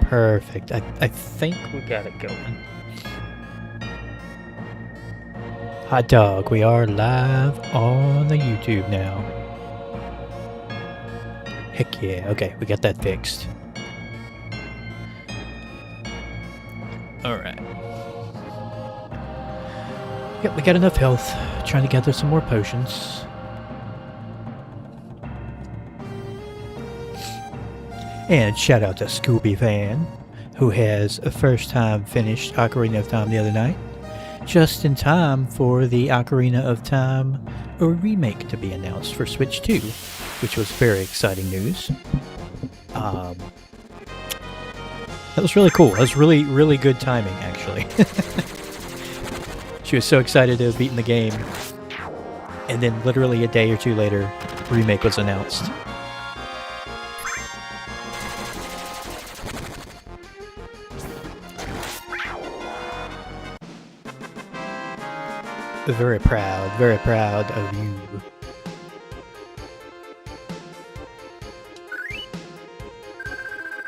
Perfect. I think we got it going. Hot dog, we are live on the YouTube now. Heck yeah. Okay, we got that fixed. Alright. Yep, we got enough health. Trying to gather some more potions. And shout out to Scooby Fan, who has a first time finished Ocarina of Time the other night. Just in time for the Ocarina of Time a remake to be announced for Switch 2, which was very exciting news. That was really cool. That was really, really good timing, actually. She was so excited to have beaten the game, and then literally a day or two later, remake was announced. Very proud of you.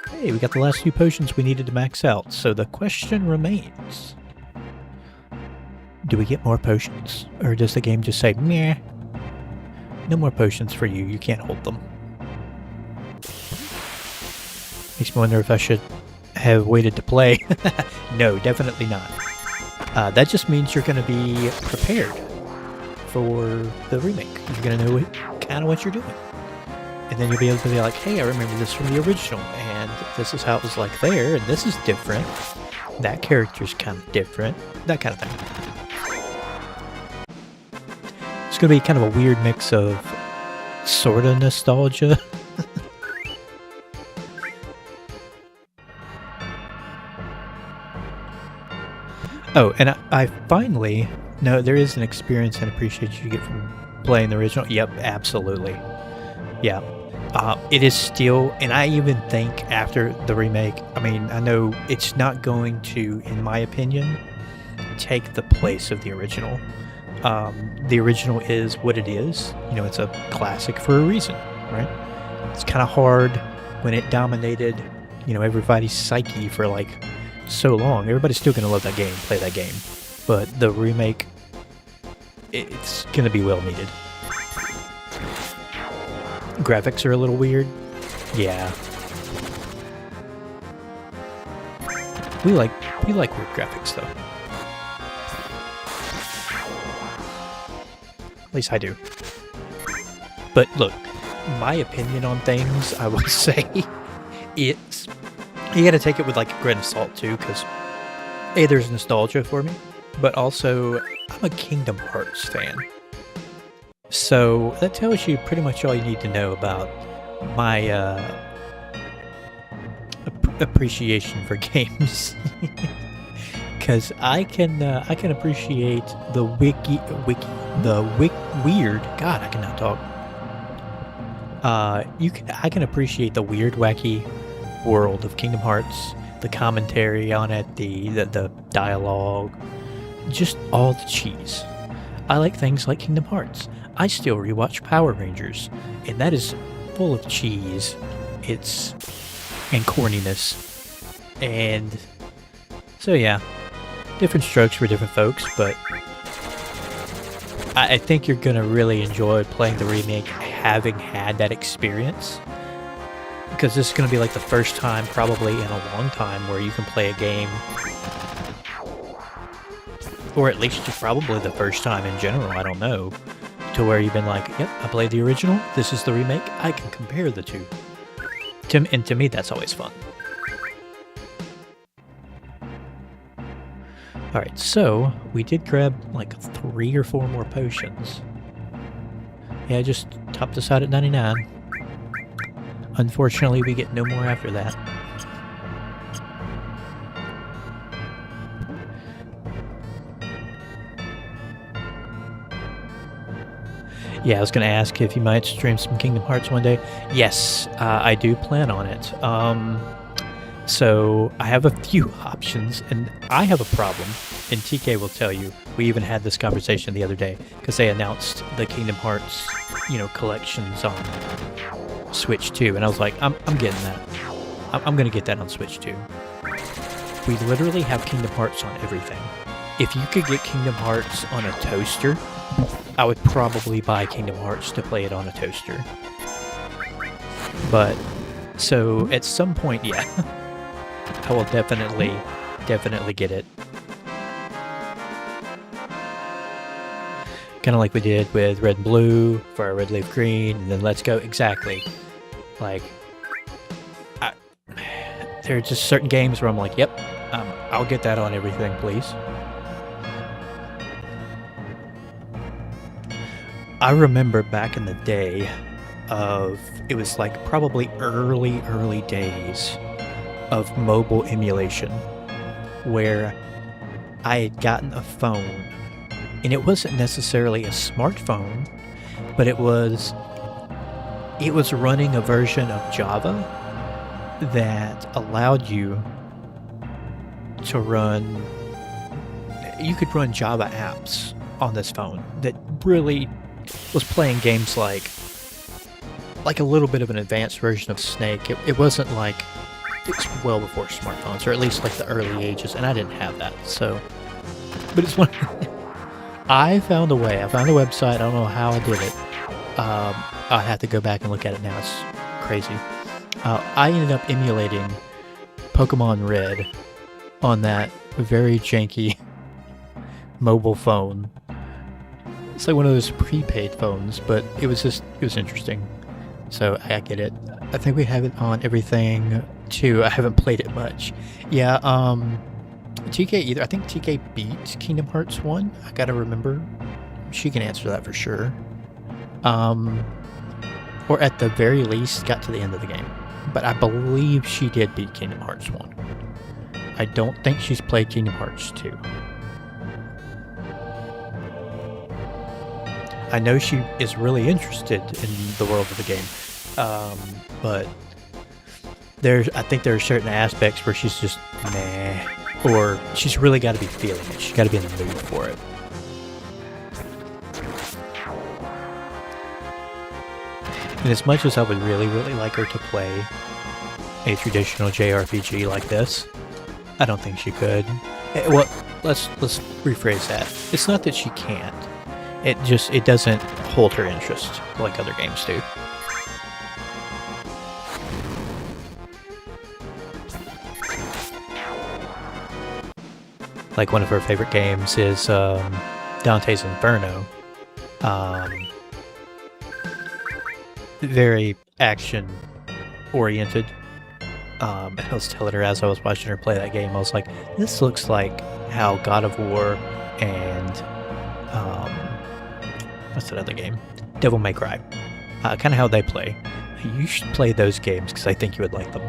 Hey, we got the last few potions we needed to max out, so the question remains. Do we get more potions? Or does the game just say, meh, no more potions for you, you can't hold them? Makes me wonder if I should have waited to play. No, definitely not. That just means you're going to be prepared for the remake. You're going to know kind of what you're doing. And then you'll be able to be like, hey, I remember this from the original, and this is how it was like there, and this is different. That character's kind of different. That kind of thing. It's going to be kind of a weird mix of sort of nostalgia. Oh, and I finally... No, there is an experience and appreciation you get from playing the original. Yep, absolutely. Yeah. It is still... And I even think after the remake... I mean, I know it's not going to, in my opinion, take the place of the original. The original is what it is. You know, it's a classic for a reason, right? It's kind of hard when it dominated, you know, everybody's psyche for, like... so long. Everybody's still going to love that game, play that game. But the remake, it's going to be well needed. Graphics are a little weird. Yeah. We like weird graphics though. At least I do. But look, my opinion on things, I will say, it's... You gotta take it with like a grain of salt too, because A, there's nostalgia for me, but also I'm a Kingdom Hearts fan. So that tells you pretty much all you need to know about my appreciation for games. Because I can appreciate the weird. God, I cannot talk. I can appreciate the weird, wacky world of Kingdom Hearts, the commentary on it, the dialogue, just all the cheese. I like things like Kingdom Hearts. I still rewatch Power Rangers, and that is full of cheese. And corniness. And so yeah, different strokes for different folks, but I think you're gonna really enjoy playing the remake having had that experience. Because this is going to be like the first time, probably in a long time, where you can play a game, or at least just probably the first time in general, I don't know, to where you've been like, yep, I played the original, this is the remake, I can compare the two. And to me, that's always fun. Alright, so, we did grab like 3 or 4 more potions. Yeah, I just topped us out at 99. Unfortunately, we get no more after that. Yeah, I was going to ask if you might stream some Kingdom Hearts one day. Yes, I do plan on it. So I have a few options, and I have a problem, and TK will tell you. We even had this conversation the other day, because they announced the Kingdom Hearts, you know, collections on Switch 2, and I was like, I'm getting that. I'm gonna get that on Switch too. We literally have Kingdom Hearts on everything. If you could get Kingdom Hearts on a toaster, I would probably buy Kingdom Hearts to play it on a toaster. But, so at some point, yeah, I will definitely get it. Kind of like we did with Red and Blue for our Red Leaf Green, and then Let's Go. Exactly. Like, there are just certain games where I'm like, yep, I'll get that on everything, please. I remember back in the day it was like probably early days of mobile emulation where I had gotten a phone, and it wasn't necessarily a smartphone, but it was running a version of Java that allowed you to you could run Java apps on this phone that really was playing games like a little bit of an advanced version of Snake. It wasn't like, it's well before smartphones, or at least like the early ages, and I didn't have that, so, but it's one, I found a way, I found a website, I don't know how I did it, I'd have to go back and look at it now, it's crazy. I ended up emulating Pokemon Red on that very janky mobile phone. It's like one of those prepaid phones, but it was interesting. So I get it. I think we have it on everything too. I haven't played it much. Yeah, TK either. I think TK beat Kingdom Hearts 1. I gotta remember. She can answer that for sure. Or at the very least, got to the end of the game. But I believe she did beat Kingdom Hearts 1. I don't think she's played Kingdom Hearts 2. I know she is really interested in the world of the game, but I think there are certain aspects where she's just meh, or she's really got to be feeling it. She's got to be in the mood for it. And as much as I would really like her to play a traditional JRPG like this, I don't think she could. Well, let's rephrase that. It's not that she can't. It doesn't hold her interest like other games do. Like one of her favorite games is Dante's Inferno. Very action-oriented. And I was telling her as I was watching her play that game, I was like, this looks like how God of War and what's that other game? Devil May Cry. Kind of how they play. You should play those games because I think you would like them.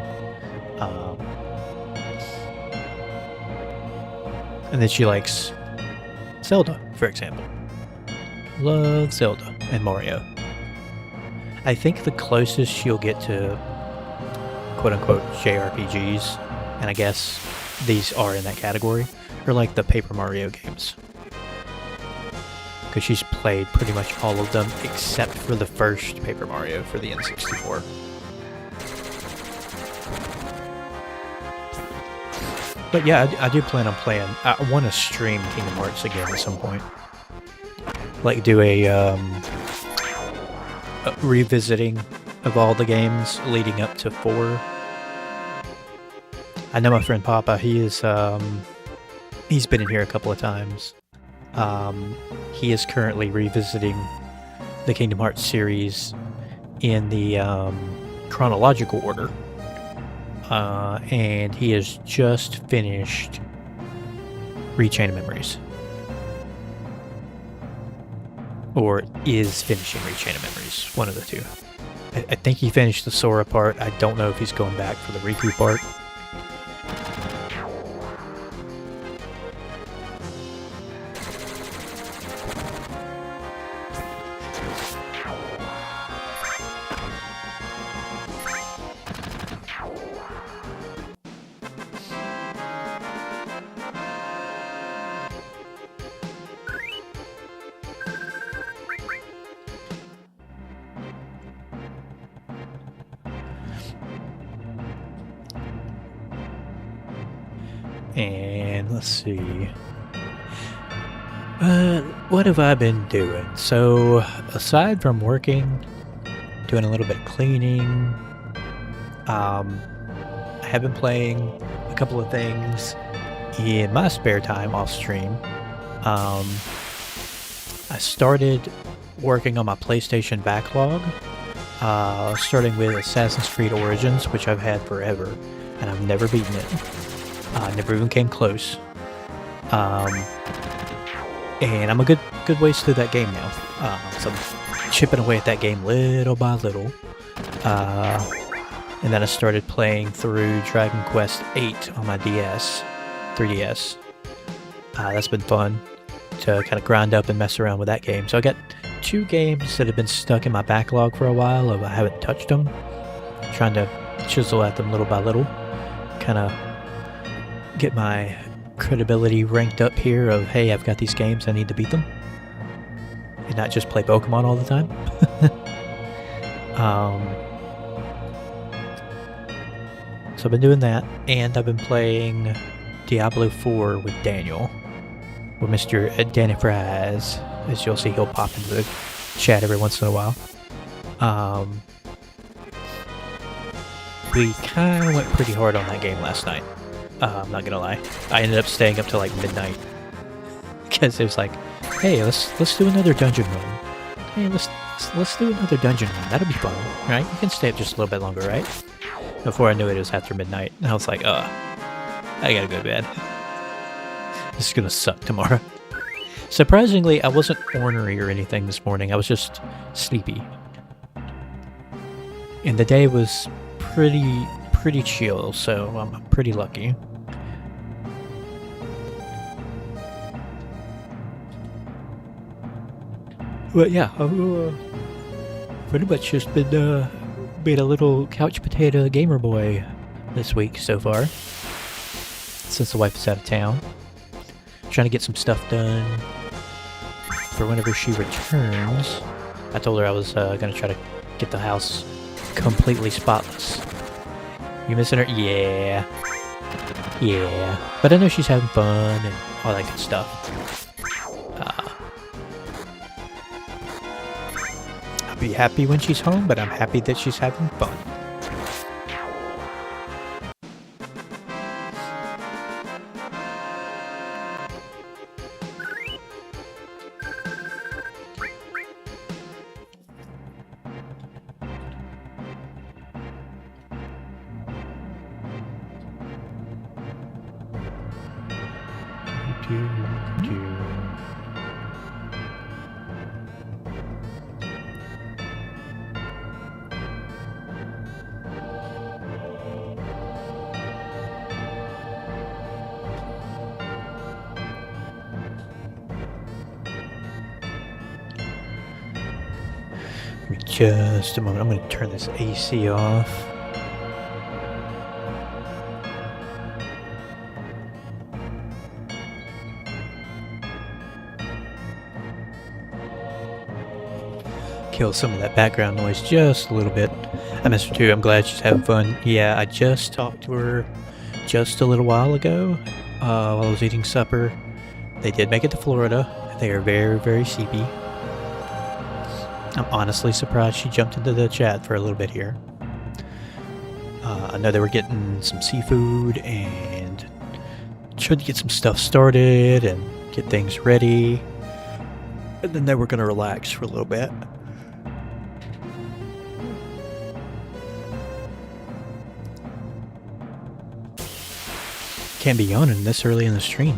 And then she likes Zelda, for example. Love Zelda and Mario. I think the closest she'll get to quote-unquote JRPGs, and I guess these are in that category, are like the Paper Mario games. Because she's played pretty much all of them except for the first Paper Mario for the N64. But yeah, I do plan on playing. I want to stream Kingdom Hearts again at some point. Like do a revisiting of all the games leading up to 4. I know my friend Papa, he's been in here a couple of times. He is currently revisiting the Kingdom Hearts series in the chronological order. And he has just finished Rechain of Memories. Or is finishing Rechain of Memories, one of the two. I think he finished the Sora part. I don't know if he's going back for the Riku part. And let's see. What have I been doing? So, aside from working, doing a little bit of cleaning, I have been playing a couple of things in my spare time off stream. I started working on my PlayStation backlog, starting with Assassin's Creed Origins, which I've had forever, and I've never beaten it. Never even came close. And I'm a good ways through that game now. So I'm chipping away at that game little by little. And then I started playing through Dragon Quest VIII on my 3DS. That's been fun to kind of grind up and mess around with that game. So I got 2 games that have been stuck in my backlog for a while. I haven't touched them. Trying to chisel at them little by little. Kind of get my credibility ranked up here of, hey, I've got these games, I need to beat them. And not just play Pokemon all the time. So I've been doing that, and I've been playing Diablo 4 with Daniel. With Mr. Danny Fries. As you'll see, he'll pop into the chat every once in a while. We kind of went pretty hard on that game last night. I'm not gonna lie. I ended up staying up till like midnight. Because it was like, hey, let's do another dungeon run. Hey, let's do another dungeon run. That'll be fun, right? You can stay up just a little bit longer, right? Before I knew it was after midnight. And I was like, I gotta go to bed. This is gonna suck tomorrow. Surprisingly, I wasn't ornery or anything this morning. I was just sleepy. And the day was pretty chill, so I'm pretty lucky. But yeah, I've pretty much just been being a little couch potato gamer boy this week so far. Since the wife is out of town. Trying to get some stuff done for whenever she returns. I told her I was gonna try to get the house completely spotless. You missing her? Yeah. Yeah. But I know she's having fun and all that good stuff. I'll be happy when she's home, but I'm happy that she's having fun. Just a moment, I'm going to turn this AC off. Kill some of that background noise just a little bit. I miss her too, I'm glad she's having fun. Yeah, I just talked to her just a little while ago while I was eating supper. They did make it to Florida. They are very, very sleepy. I'm honestly surprised she jumped into the chat for a little bit here. I know they were getting some seafood and trying to get some stuff started and get things ready. And then they were going to relax for a little bit. Can't be yawning this early in the stream.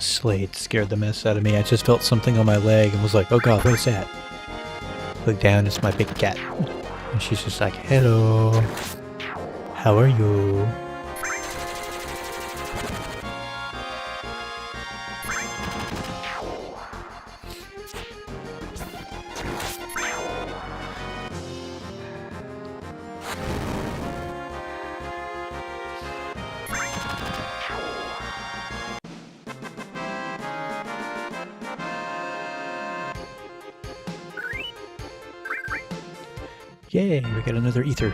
Slade scared the mess out of me. I just felt something on my leg and was like, oh god, what is that? Look down, it's my big cat. And she's just like, hello. How are you? Yay, we got another ether.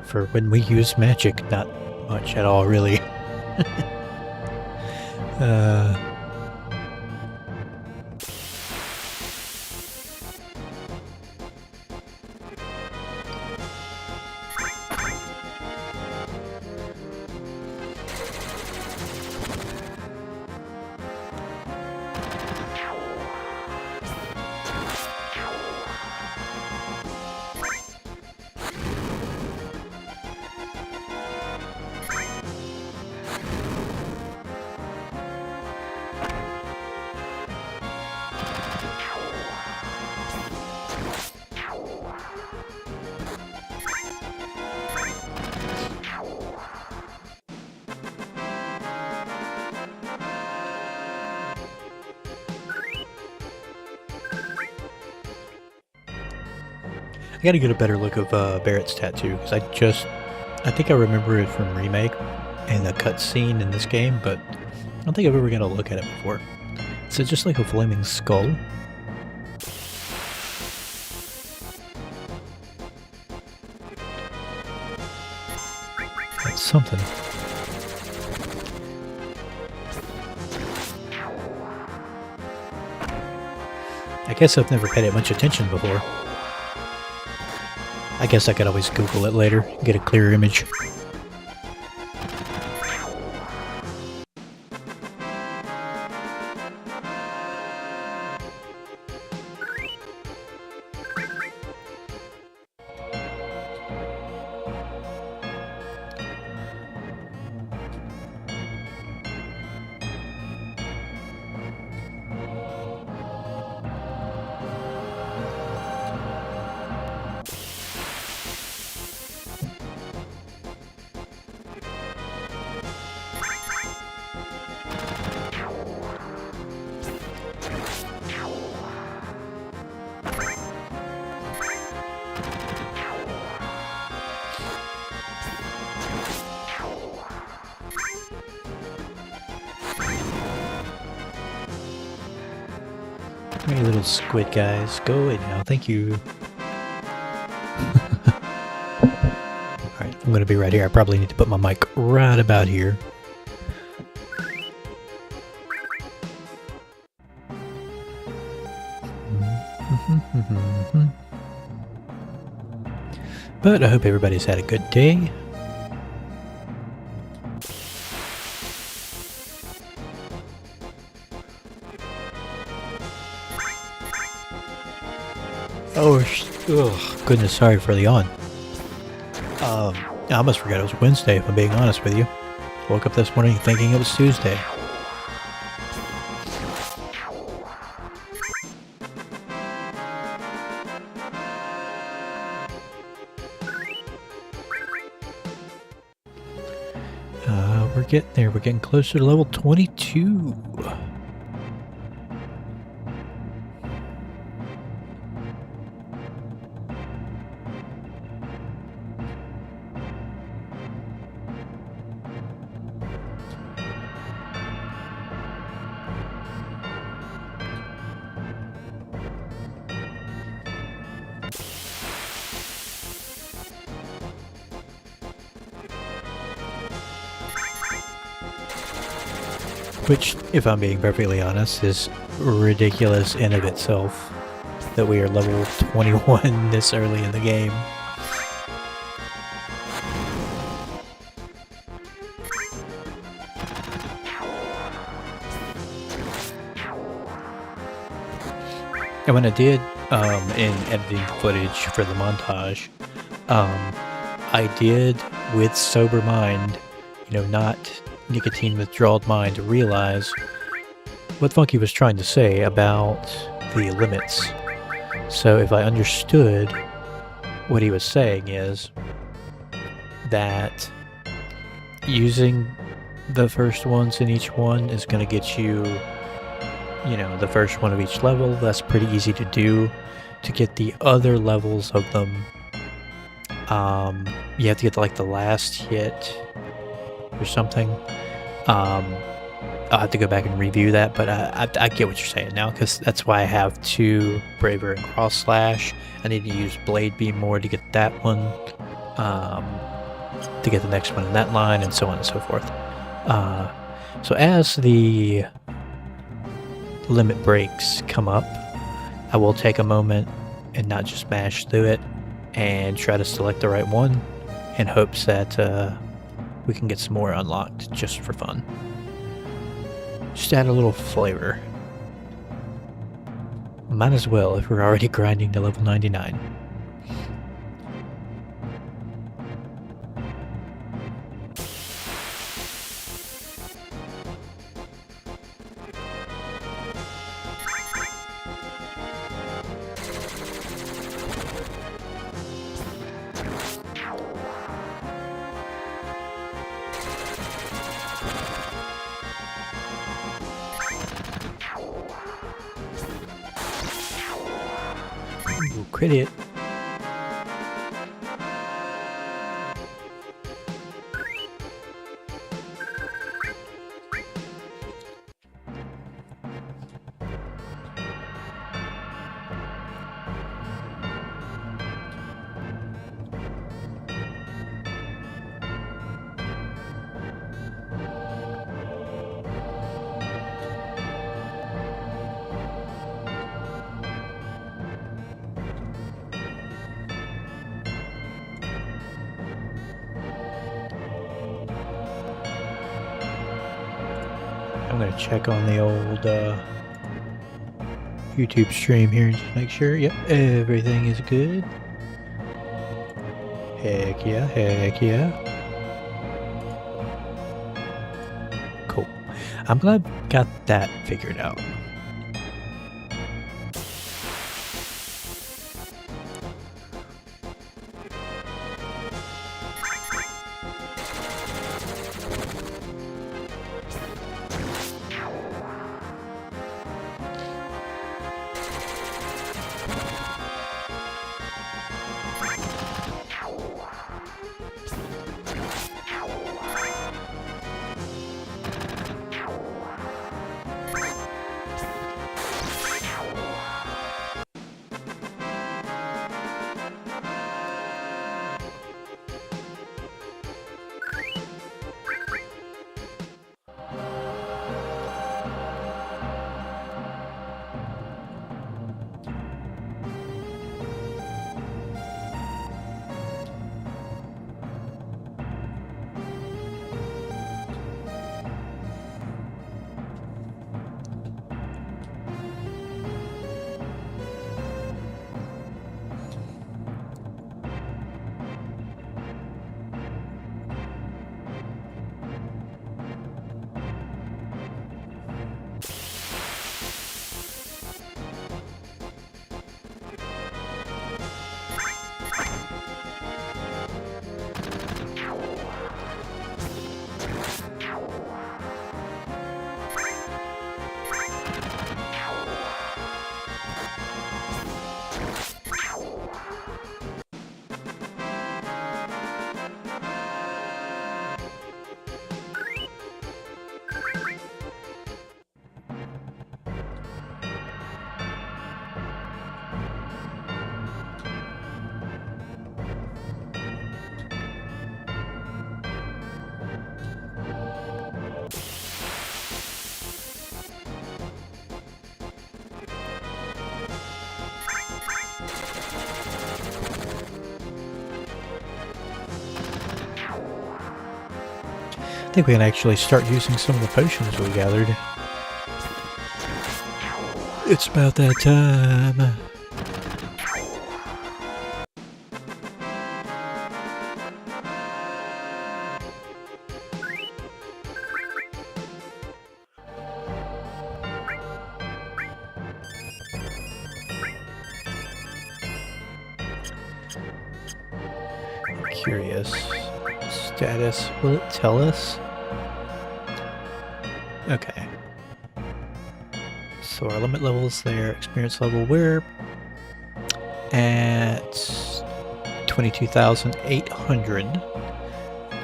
For when we use magic, not much at all, really. I gotta get a better look of Barrett's tattoo, because I think I remember it from Remake and the cutscene in this game, but I don't think I've ever got a look at it before. Is it just like a flaming skull? That's something. I guess I've never paid it much attention before. I guess I could always Google it later, get a clearer image. Hey, little squid guys, go away now, thank you. Alright, I'm gonna be right here. I probably need to put my mic right about here. But I hope everybody's had a good day. Oh, goodness, sorry for the yawn. I almost forgot it was Wednesday, if I'm being honest with you. Woke up this morning thinking it was Tuesday. We're getting there. We're getting closer to level 22. Which, if I'm being perfectly honest, is ridiculous in of itself that we are level 21 this early in the game. And when I did, in editing footage for the montage, I did, with sober mind, you know, not nicotine withdrawal mind, to realize what Funky was trying to say about the limits. So if I understood what he was saying is that using the first ones in each one is going to get you, you know, the first one of each level. That's pretty easy to do. To get the other levels of them, you have to get like the last hit or something. I'll have to go back and review that, but I get what you're saying now, because that's why I have 2 Braver and Cross Slash. I need to use Blade Beam more to get that one, to get the next one in that line, and so on and so forth. So as the limit breaks come up, I will take a moment and not just mash through it and try to select the right one in hopes that we can get some more unlocked just for fun. Just add a little flavor. Might as well if we're already grinding to level 99. Ooh, crit it. I'm gonna check on the old YouTube stream here and just make sure. Yep, everything is good. Heck yeah, heck yeah. Cool. I'm glad we got that figured out. I think we can actually start using some of the potions we gathered. It's about that time. curious. Status, will it tell us? Okay. So our limit level is there, experience level, we're at 22,800.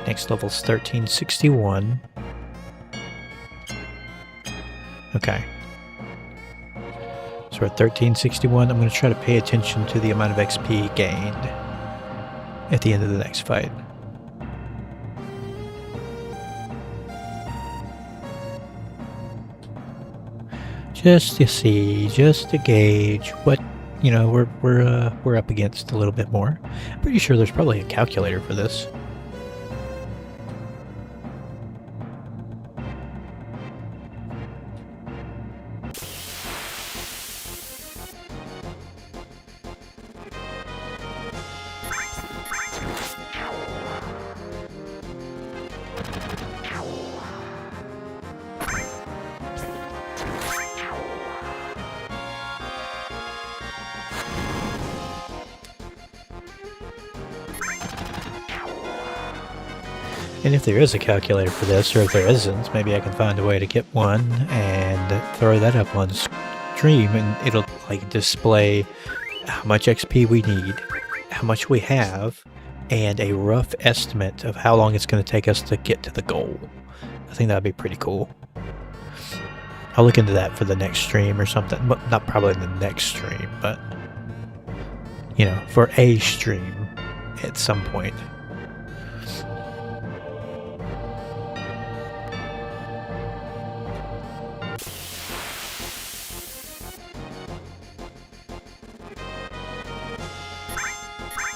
Next level's 1361. Okay. So we're at 1361. I'm going to try to pay attention to the amount of XP gained at the end of the next fight. Just to see, just to gauge what, you know, we're up against a little bit more. I'm pretty sure there's probably a calculator for this. And if there is a calculator for this, or if there isn't, maybe I can find a way to get one and throw that up on stream, and it'll like display how much XP we need, how much we have, and a rough estimate of how long it's going to take us to get to the goal. I think that'd be pretty cool. I'll look into that for the next stream or something. Well, not probably the next stream, but, you know, for a stream at some point.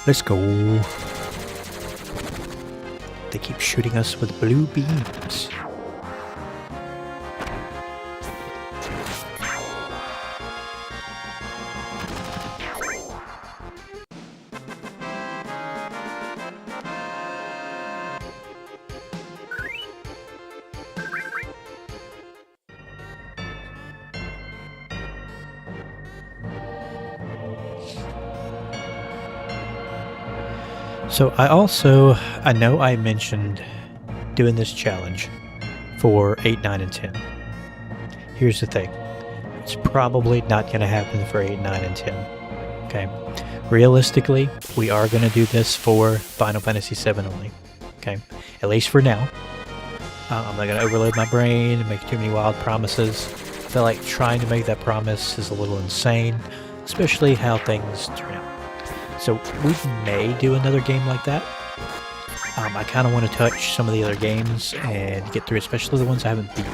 Let's go. They keep shooting us with blue beams. So I know I mentioned doing this challenge for 8, 9, and 10. Here's the thing. It's probably not going to happen for 8, 9, and 10. Okay? Realistically, we are going to do this for Final Fantasy VII only. Okay? At least for now. I'm not going to overload my brain and make too many wild promises. I feel like trying to make that promise is a little insane, especially how things turn out. So we may do another game like that. I kind of want to touch some of the other games and get through, especially the ones I haven't beat.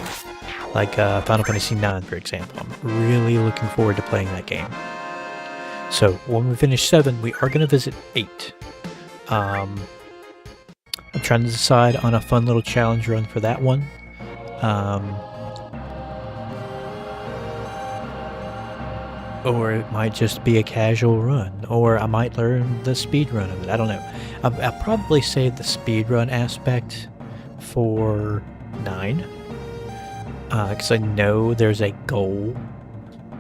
Like Final Fantasy IX, for example. I'm really looking forward to playing that game. So when we finish 7, we are going to visit 8. I'm trying to decide on a fun little challenge run for that one. Or it might just be a casual run, or I might learn the speed run of it. I don't know. I'll probably save the speed run aspect for 9, because I know there's a goal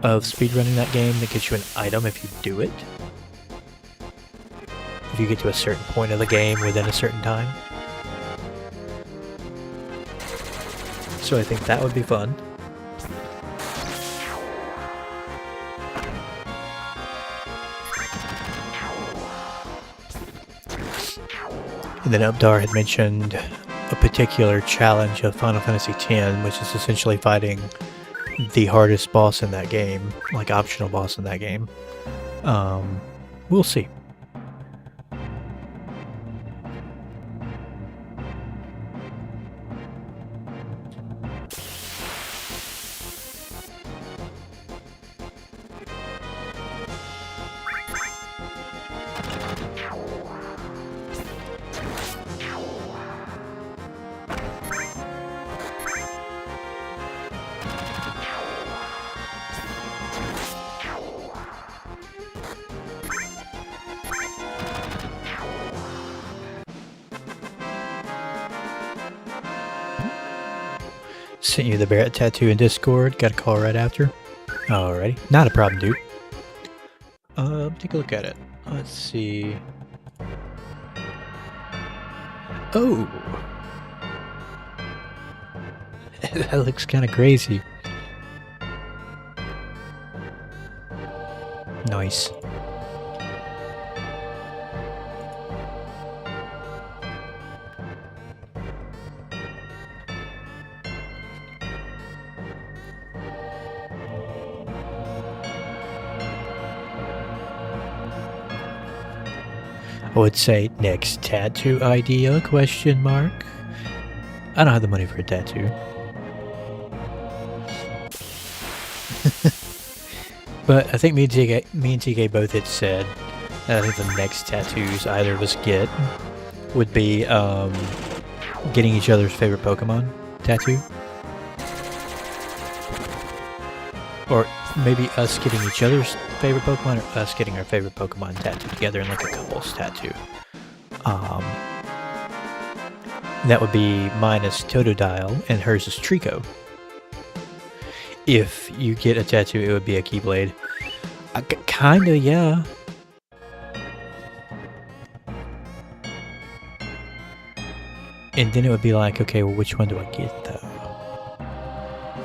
of speedrunning that game that gets you an item if you do it. If you get to a certain point of the game within a certain time. So I think that would be fun. And then Updar had mentioned a particular challenge of Final Fantasy X, which is essentially fighting the hardest boss in that game, like optional boss in that game. We'll see. Sent you the Barrett tattoo in Discord. Got a call right after. Alrighty. Not a problem, dude. Take a look at it. Let's see. Oh! That looks kind of crazy. Nice. I would say next tattoo idea, question mark. I don't have the money for a tattoo. But I think me and TK both had said that I think the next tattoos either of us get would be getting each other's favorite Pokemon tattoo. Or maybe us getting each other's favorite Pokemon, or us getting our favorite Pokemon tattooed together in like a couple's tattoo. That would be mine is Totodile and hers is Trico. If you get a tattoo, it would be a Keyblade. Kinda, yeah. And then it would be like, okay, well, which one do I get, though?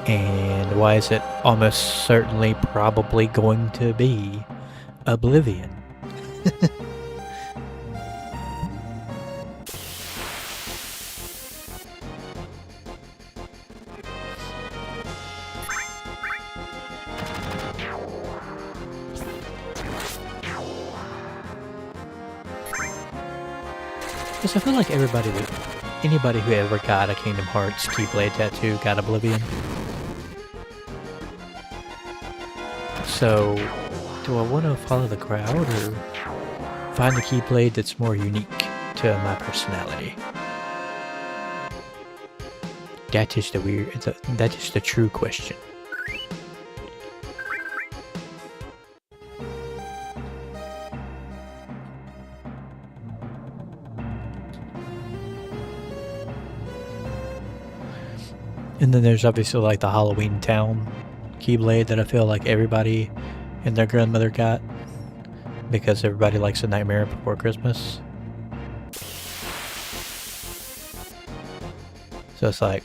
And why is it almost certainly probably going to be Oblivion? Because I feel like anybody who ever got a Kingdom Hearts Keyblade tattoo got Oblivion. So, do I want to follow the crowd or find the Keyblade that's more unique to my personality? That is that is the true question. And then there's obviously like the Halloween Town Keyblade that I feel like everybody and their grandmother got because everybody likes A Nightmare Before Christmas. So it's like,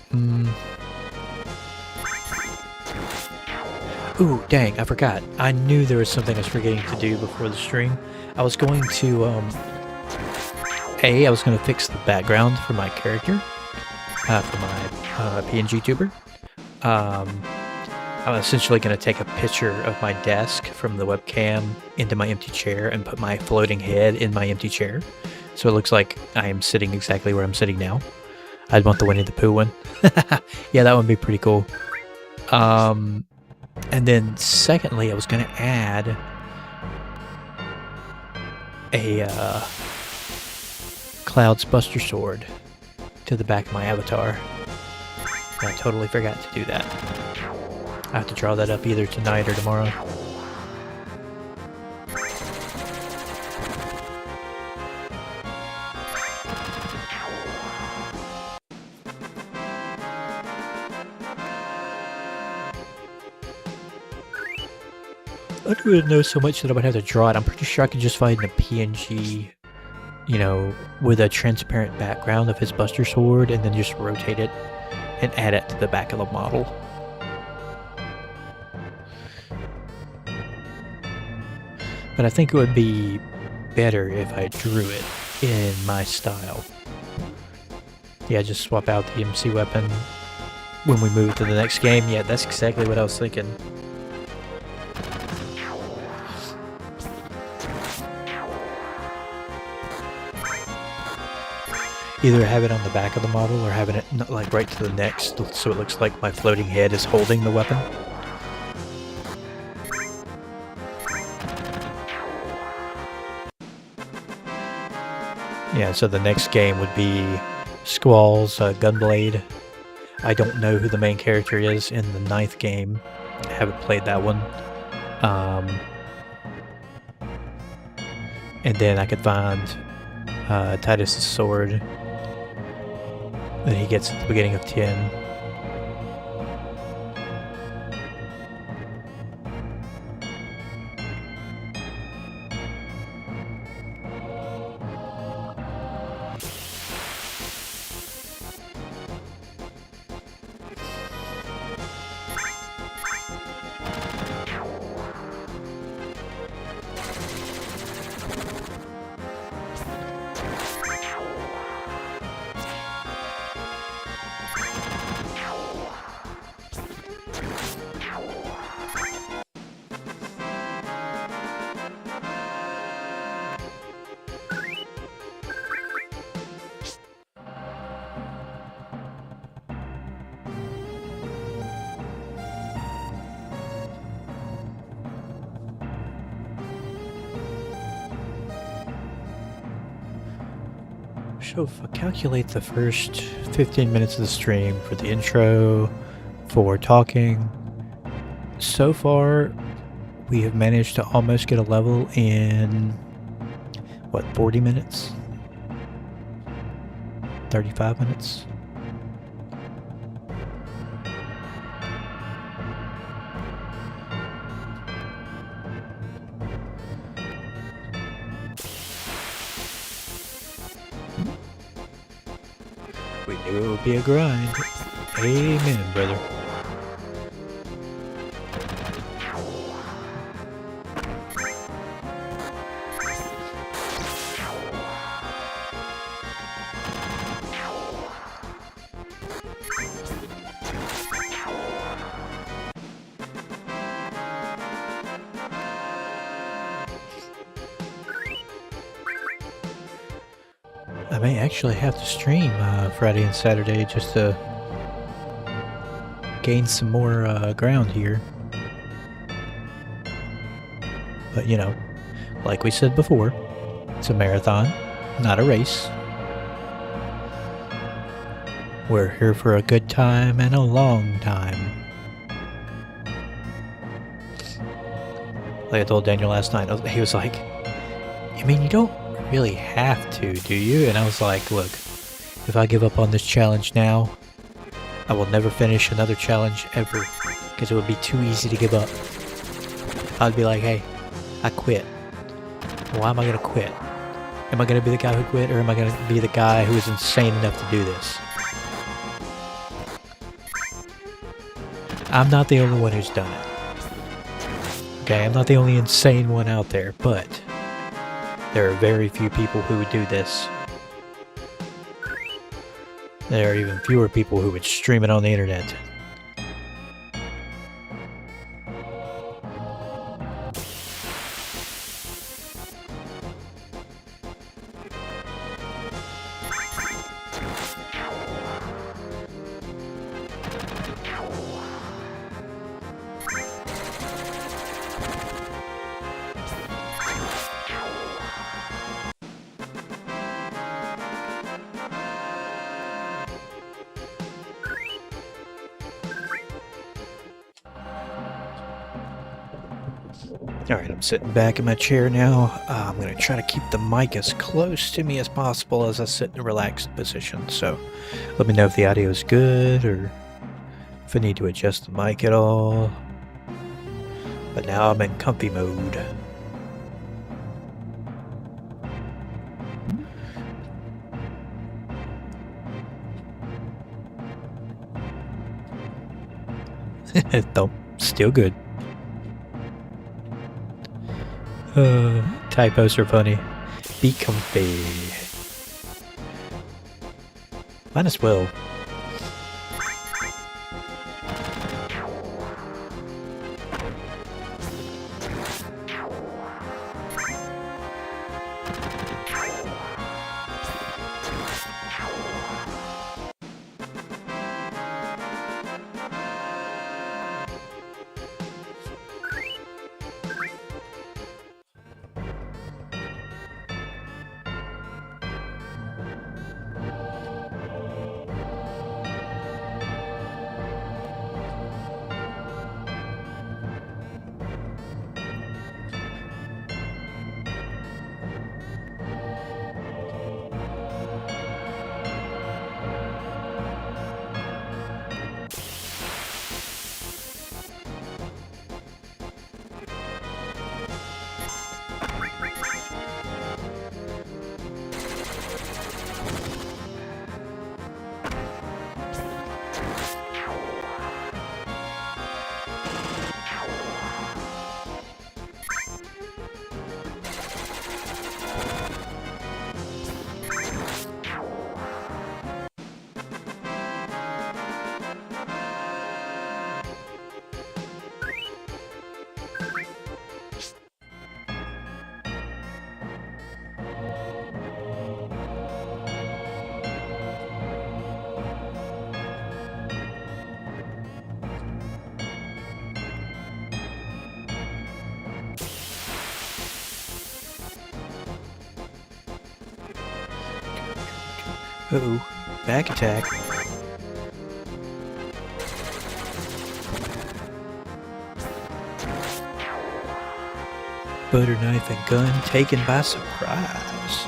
Ooh, dang, I forgot. I knew there was something I was forgetting to do before the stream. I was going to, I was going to fix the background for my character, for my PNG tuber. I'm essentially going to take a picture of my desk from the webcam into my empty chair and put my floating head in my empty chair. So it looks like I am sitting exactly where I'm sitting now. I'd want the Winnie the Pooh one. Yeah, that would be pretty cool. And then secondly, I was going to add a Cloud's Buster Sword to the back of my avatar. I totally forgot to do that. I have to draw that up either tonight or tomorrow. I don't really know so much that I would have to draw it. I'm pretty sure I could just find a PNG, you know, with a transparent background of his Buster Sword and then just rotate it and add it to the back of the model. But I think it would be better if I drew it in my style. Yeah, just swap out the MC weapon when we move to the next game. Yeah, that's exactly what I was thinking. Either have it on the back of the model or having it like right to the neck so it looks like my floating head is holding the weapon. Yeah, so the next game would be Squall's Gunblade. I don't know who the main character is in the 9th game. I haven't played that one. And then I could find Titus's sword that he gets at the beginning of 10. So if I calculate the first 15 minutes of the stream for the intro, for talking, so far we have managed to almost get a level in, what, 40 minutes? 35 minutes? We knew it would be a grind. Amen, brother. I may actually have to stream Friday and Saturday just to gain some more ground here. But you know, like we said before, it's a marathon, not a race. We're here for a good time and a long time. Like I told Daniel last night, he was like, I mean, you don't really have to, do you? And I was like, look, if I give up on this challenge now, I will never finish another challenge ever, because it would be too easy to give up. I'd be like, hey, I quit. Why am I going to quit? Am I going to be the guy who quit, or am I going to be the guy who is insane enough to do this? I'm not the only one who's done it. Okay, I'm not the only insane one out there, but there are very few people who would do this. There are even fewer people who would stream it on the internet. Alright, I'm sitting back in my chair now. I'm going to try to keep the mic as close to me as possible as I sit in a relaxed position. So let me know if the audio is good or if I need to adjust the mic at all. But now I'm in comfy mode. Nope, still good. Typos are funny. Be comfy. Might as well. Uh-oh. Back attack. Butter knife and gun taken by surprise.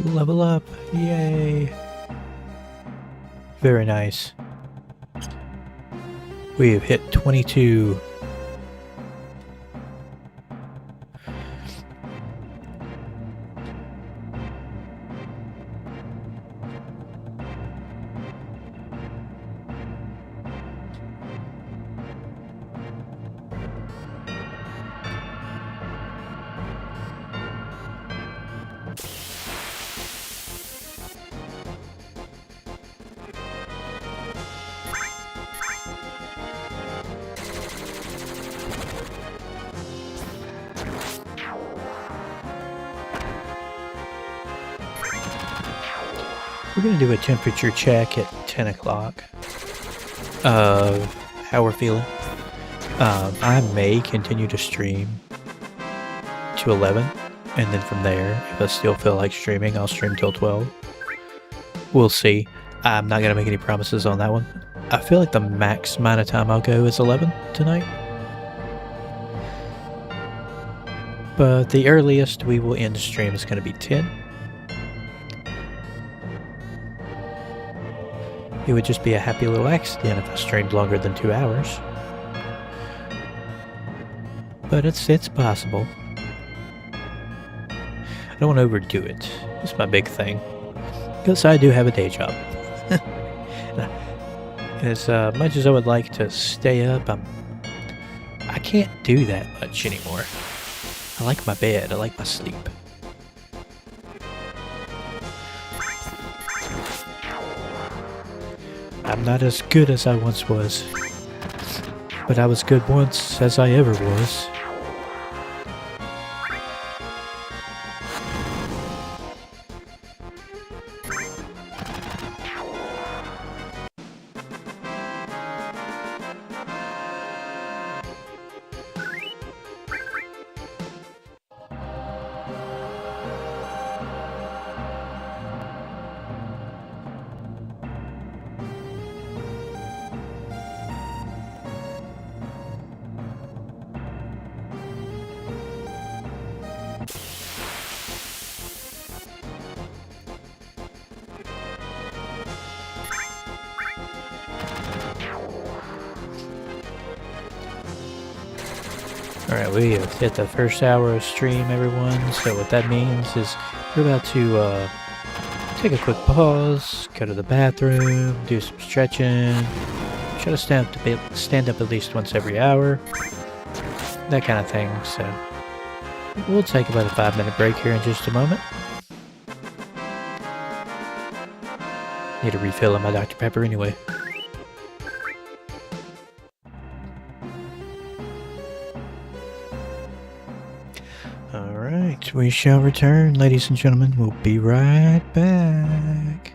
Level up. Yay. Very nice. We have hit 22. We're going to do a temperature check at 10 o'clock of how we're feeling. I may continue to stream to 11, and then from there, if I still feel like streaming, I'll stream till 12. We'll see. I'm not going to make any promises on that one. I feel like the max amount of time I'll go is 11 tonight. But the earliest we will end stream is going to be 10. It would just be a happy little accident if I streamed longer than 2 hours. But it's possible. I don't want to overdo it. It's my big thing. Because I do have a day job. As much as I would like to stay up, I can't do that much anymore. I like my bed. I like my sleep. I'm not as good as I once was, but I was good once as I ever was. Alright, we have hit the first hour of stream, everyone, so what that means is we're about to take a quick pause, go to the bathroom, do some stretching, try to stand up at least once every hour, that kind of thing, so we'll take about a 5-minute break here in just a moment. Need a refill on my Dr. Pepper anyway. Alright, we shall return, ladies and gentlemen. We'll be right back.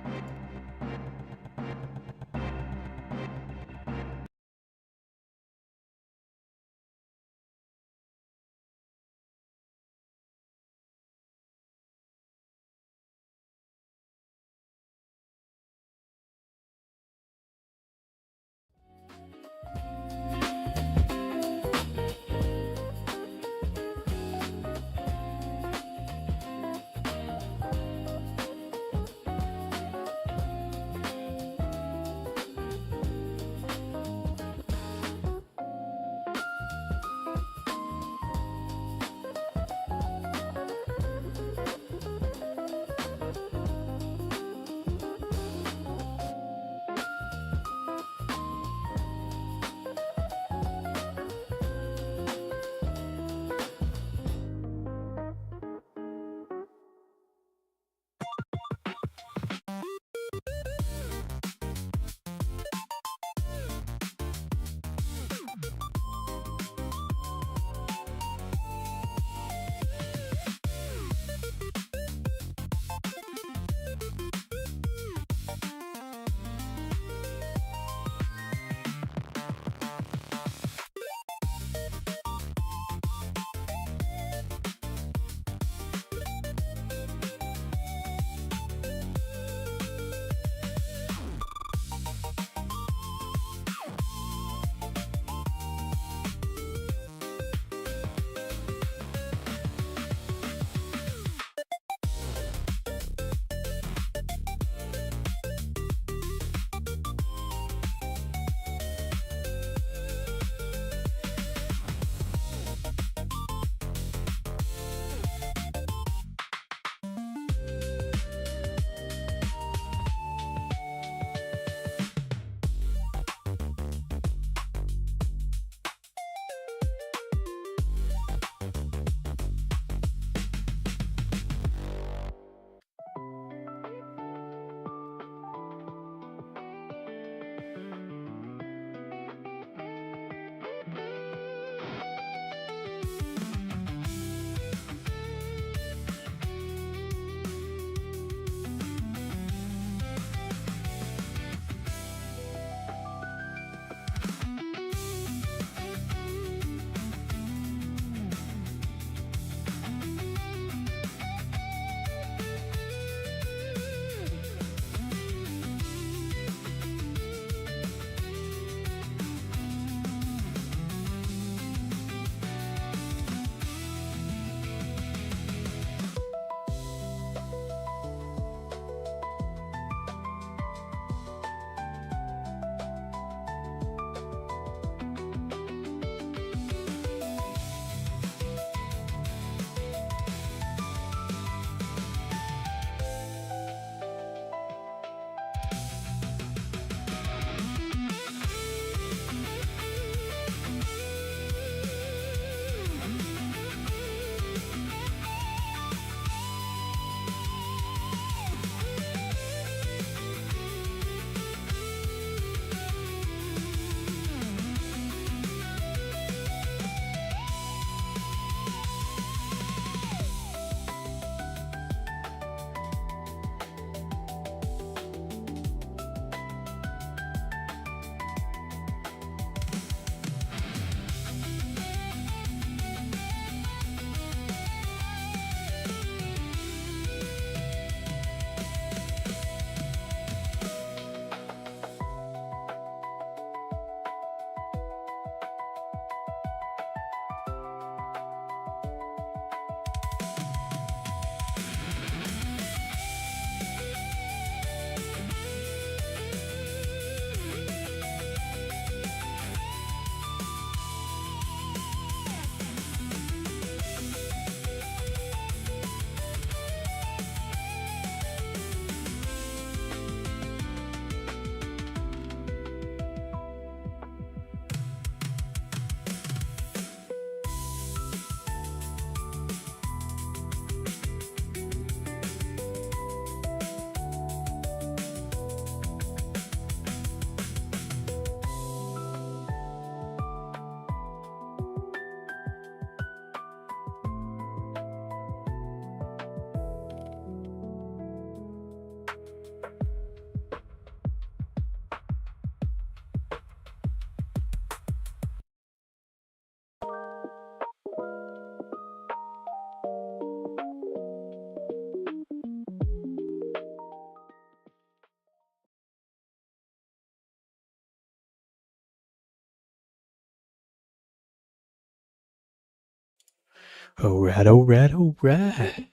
Alright, alright, alright.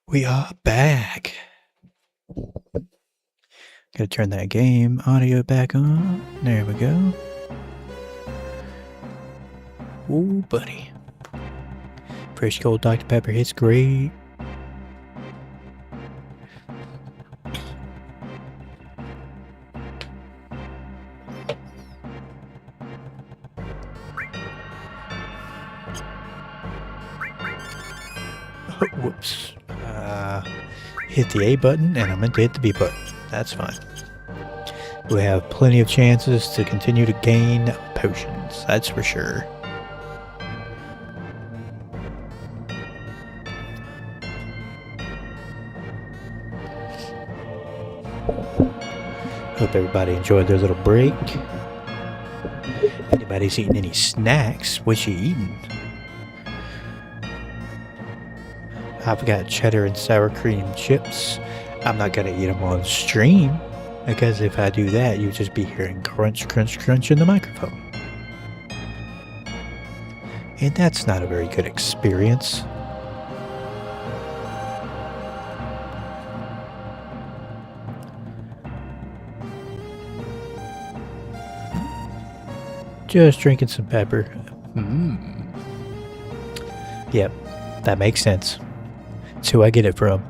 We are back. Gotta turn that game audio back on. There we go. Ooh, buddy. Fresh cold Dr. Pepper hits great. Whoops. Hit the A button and I meant to hit the B button. That's fine. We have plenty of chances to continue to gain potions. That's for sure. Hope everybody enjoyed their little break. If anybody's eating any snacks, what you eating? I've got cheddar and sour cream chips. I'm not gonna eat them on stream, because if I do that, you'll just be hearing crunch, crunch, crunch in the microphone. And that's not a very good experience. Just drinking some pepper. Yep, that makes sense. It's who I get it from.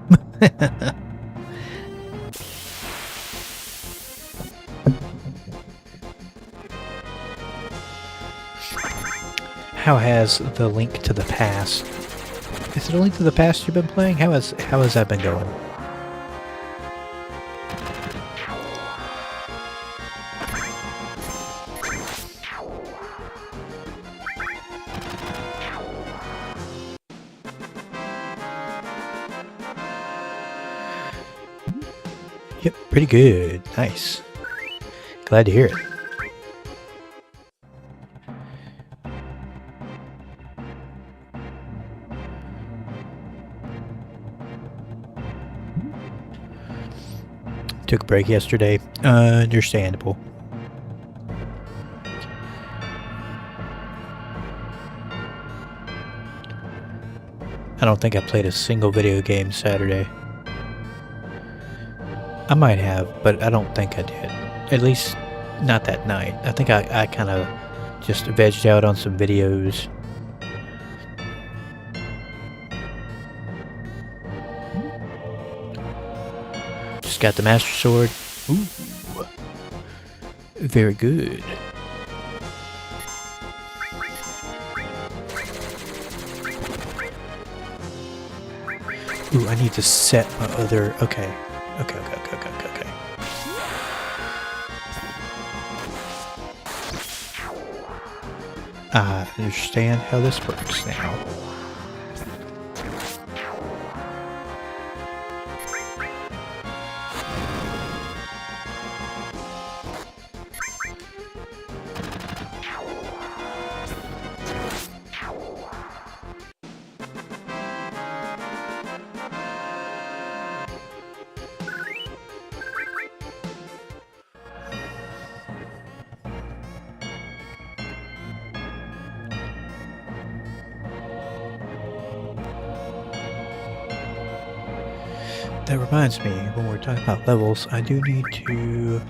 How has the Link to the Past? Is it a Link to the Past you've been playing? How has that been going? Yep, pretty good. Nice. Glad to hear it. Took a break yesterday. Understandable. I don't think I played a single video game Saturday. I might have, but I don't think I did. At least not that night. I think I kind of just vegged out on some videos. Just got the Master Sword. Ooh. Very good. Ooh, I need to set my other... Okay. Okay. I understand how this works now. That reminds me, when we're talking about levels, I do need to...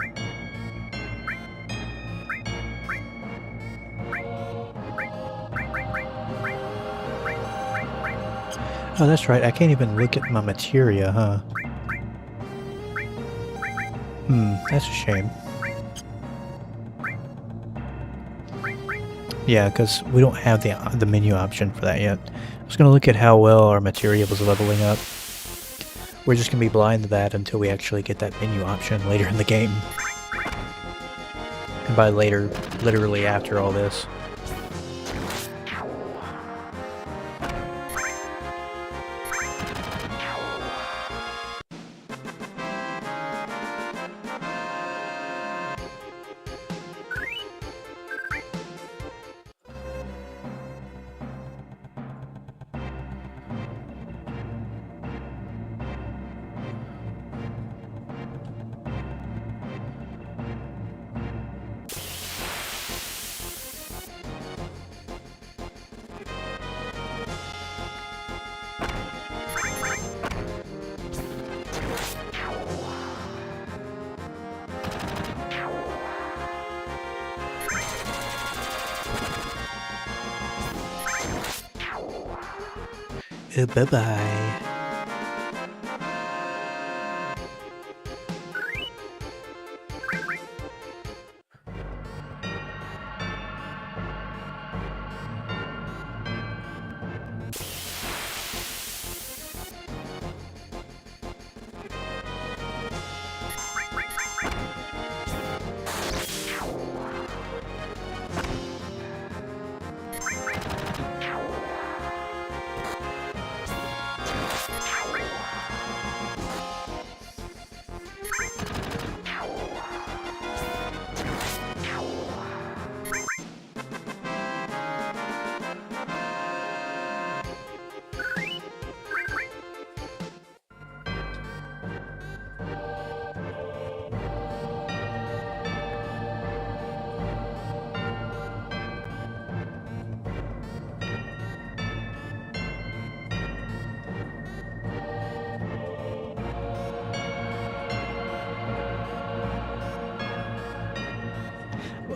Oh, that's right, I can't even look at my materia, huh? That's a shame. Yeah, because we don't have the menu option for that yet. I was going to look at how well our materia was leveling up. We're just going to be blind to that until we actually get that menu option later in the game. And by later, literally after all this. Bye-bye.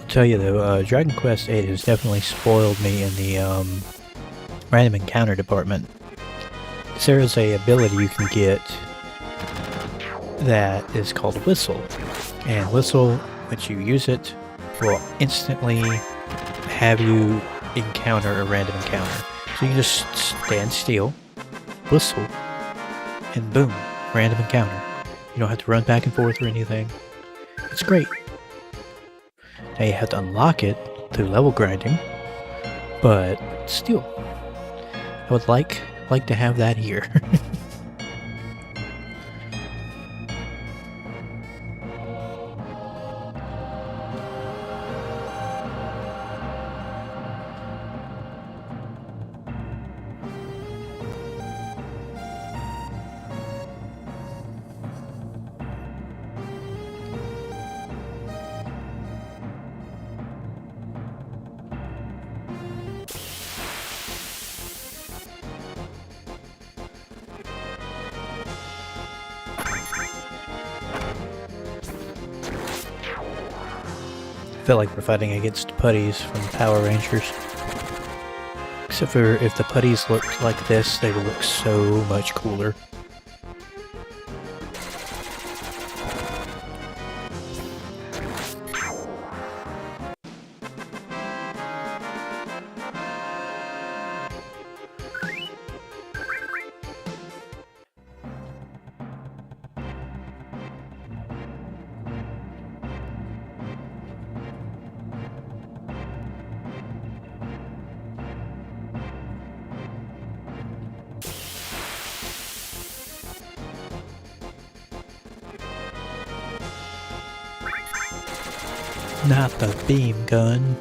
Tell you though, Dragon Quest VIII has definitely spoiled me in the random encounter department. There is a ability you can get that is called Whistle, and Whistle, once you use it, will instantly have you encounter a random encounter. So you can just stand still, whistle, and boom, random encounter. You don't have to run back and forth or anything. It's great. Now you have to unlock it through level grinding, but still, I would like to have that here. I feel like we're fighting against putties from Power Rangers. Except for if the putties looked like this, they would look so much cooler. Not the beam gun.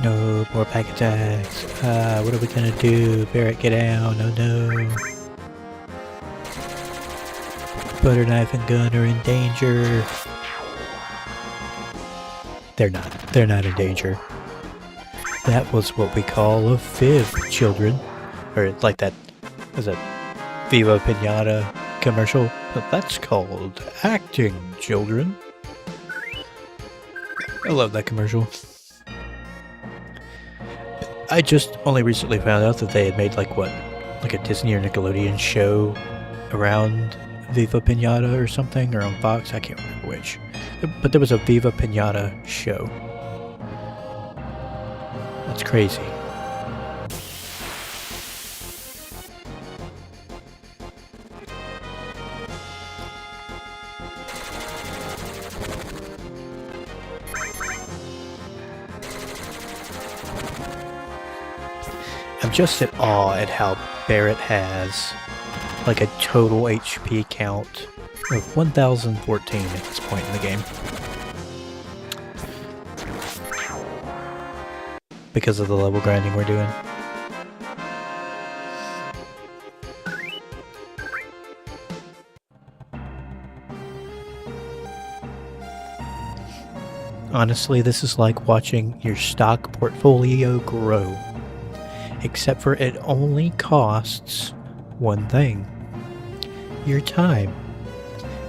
No more pack attacks. What are we gonna do? Barrett, get down. Oh no. Butter knife and gun are in danger. They're not. They're not in danger. That was what we call a fib, children. Or like that, was it Viva Pinata commercial? But that's called acting, children. I love that commercial. I just only recently found out that they had made like a Disney or Nickelodeon show around Viva Pinata or something, or on Fox, I can't remember which. But there was a Viva Pinata show. That's crazy. I'm just at awe at how Barrett has like a total HP count of 1014 at this point in the game. Because of the level grinding we're doing. Honestly, this is like watching your stock portfolio grow. Except for it only costs one thing. Your time.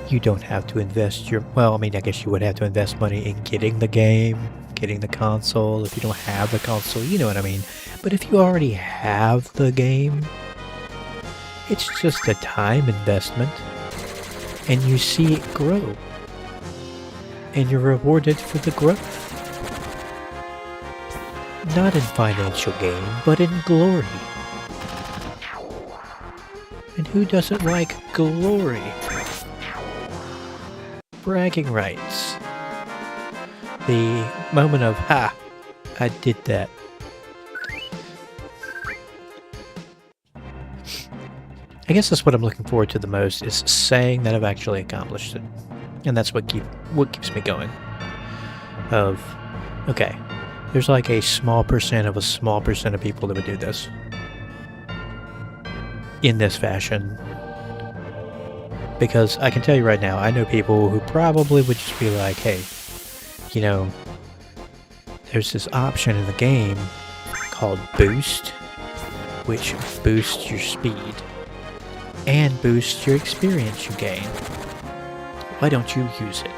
You don't have to invest your... Well, I mean, I guess you would have to invest money in getting the game, getting the console. If you don't have the console, you know what I mean. But if you already have the game, it's just a time investment. And you see it grow. And you're rewarded for the growth. Not in financial gain, but in glory. And who doesn't like glory? Bragging rights. The moment of, ha, I did that. I guess that's what I'm looking forward to the most, is saying that I've actually accomplished it. And that's what keeps me going. Okay, there's like a small percent of people that would do this. In this fashion. Because I can tell you right now, I know people who probably would just be like, hey, you know, there's this option in the game called Boost, which boosts your speed and boosts your experience you gain. Why don't you use it?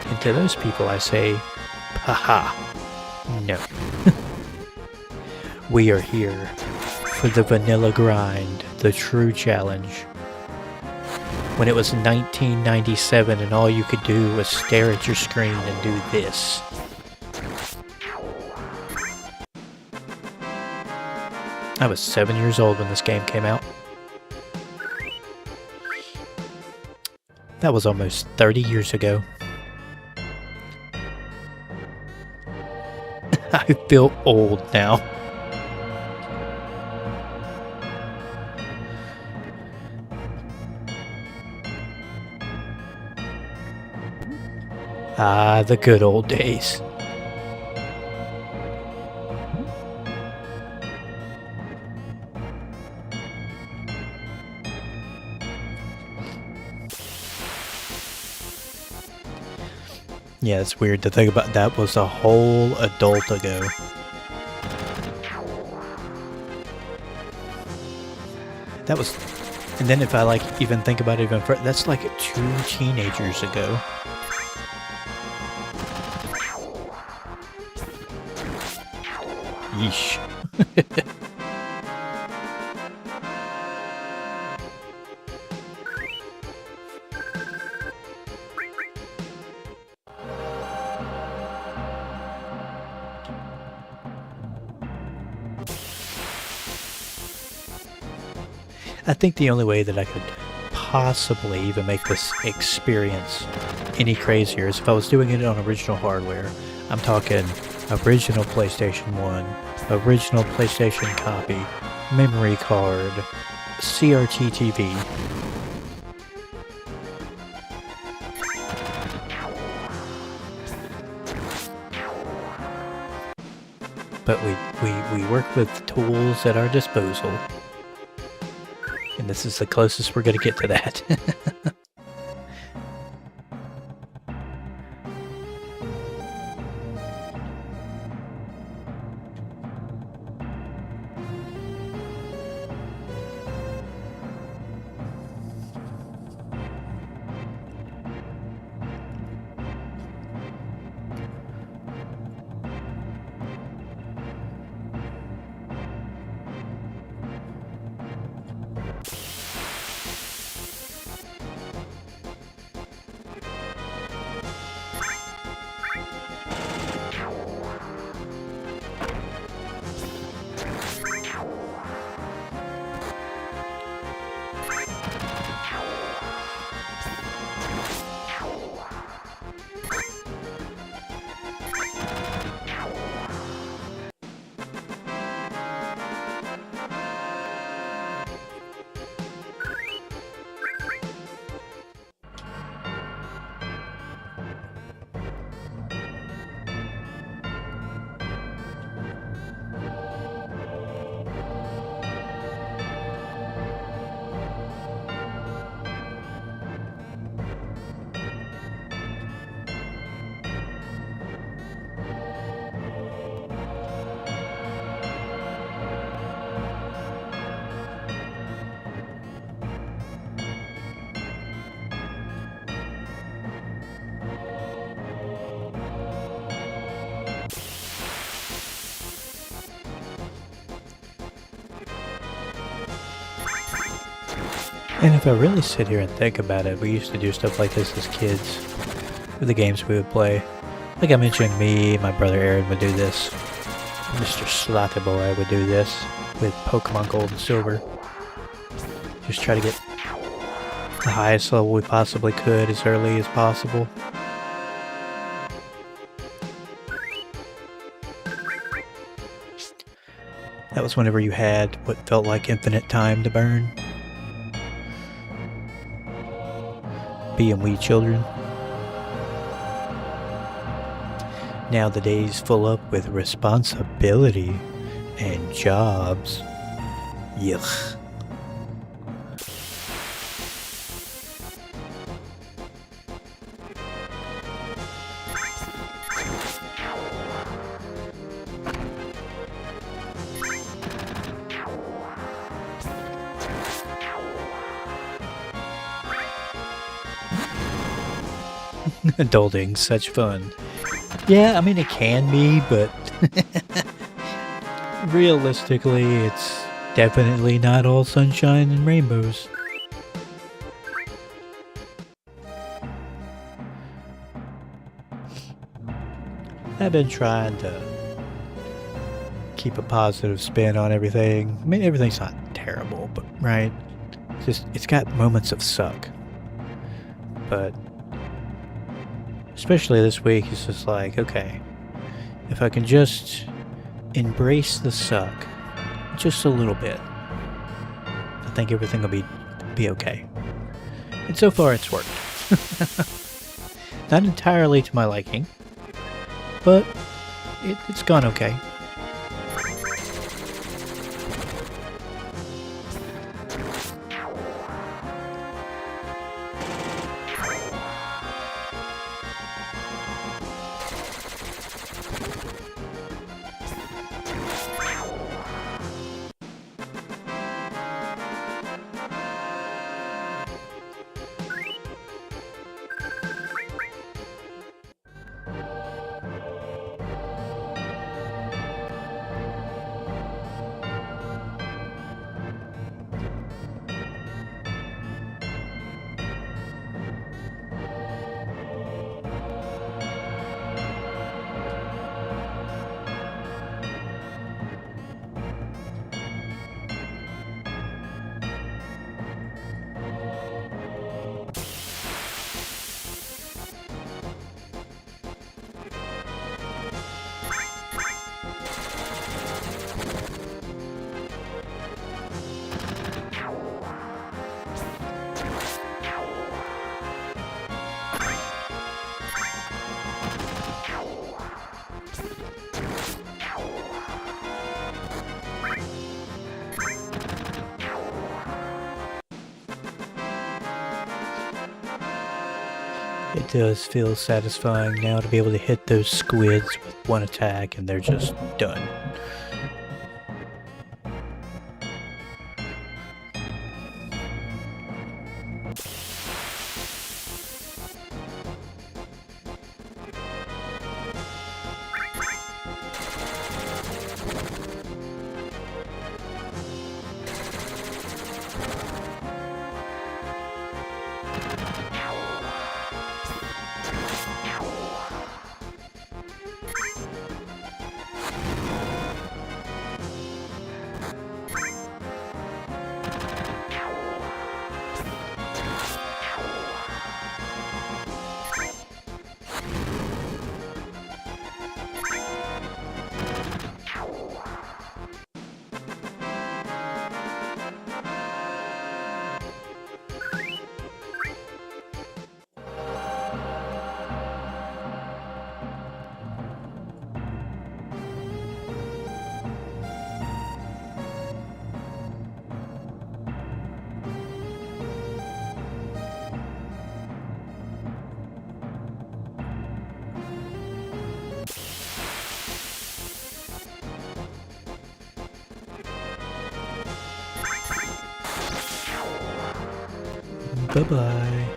And to those people I say, haha, no. We are here for the vanilla grind, the true challenge. When it was 1997 and all you could do was stare at your screen and do this. I was 7 years old when this game came out. That was almost 30 years ago. I feel old now. Ah, the good old days. Yeah, it's weird to think about. That was a whole adult ago. That was... And then if I like even think about it even further, that's like 2 teenagers ago. Yeesh. I think the only way that I could possibly even make this experience any crazier is if I was doing it on original hardware. I'm talking original PlayStation 1, original PlayStation copy, memory card, CRT TV. But we work with tools at our disposal. And this is the closest we're going to get to that. And if I really sit here and think about it, we used to do stuff like this as kids with the games we would play. Like I mentioned, me, my brother Aaron would do this. Mr. Slotty Boy would do this with Pokemon Gold and Silver. Just try to get the highest level we possibly could as early as possible. That was whenever you had what felt like infinite time to burn. Being wee children. Now the day's full up with responsibility and jobs. Yuck. Adulting, such fun. Yeah, I mean it can be, but realistically, it's definitely not all sunshine and rainbows. I've been trying to keep a positive spin on everything. I mean, everything's not terrible, but right? It's got moments of suck. But especially this week, it's just like, okay, if I can just embrace the suck just a little bit, I think everything will be okay. And so far, it's worked. Not entirely to my liking, but it's gone okay. It does feel satisfying now to be able to hit those squids with one attack and they're just done. Bye-bye.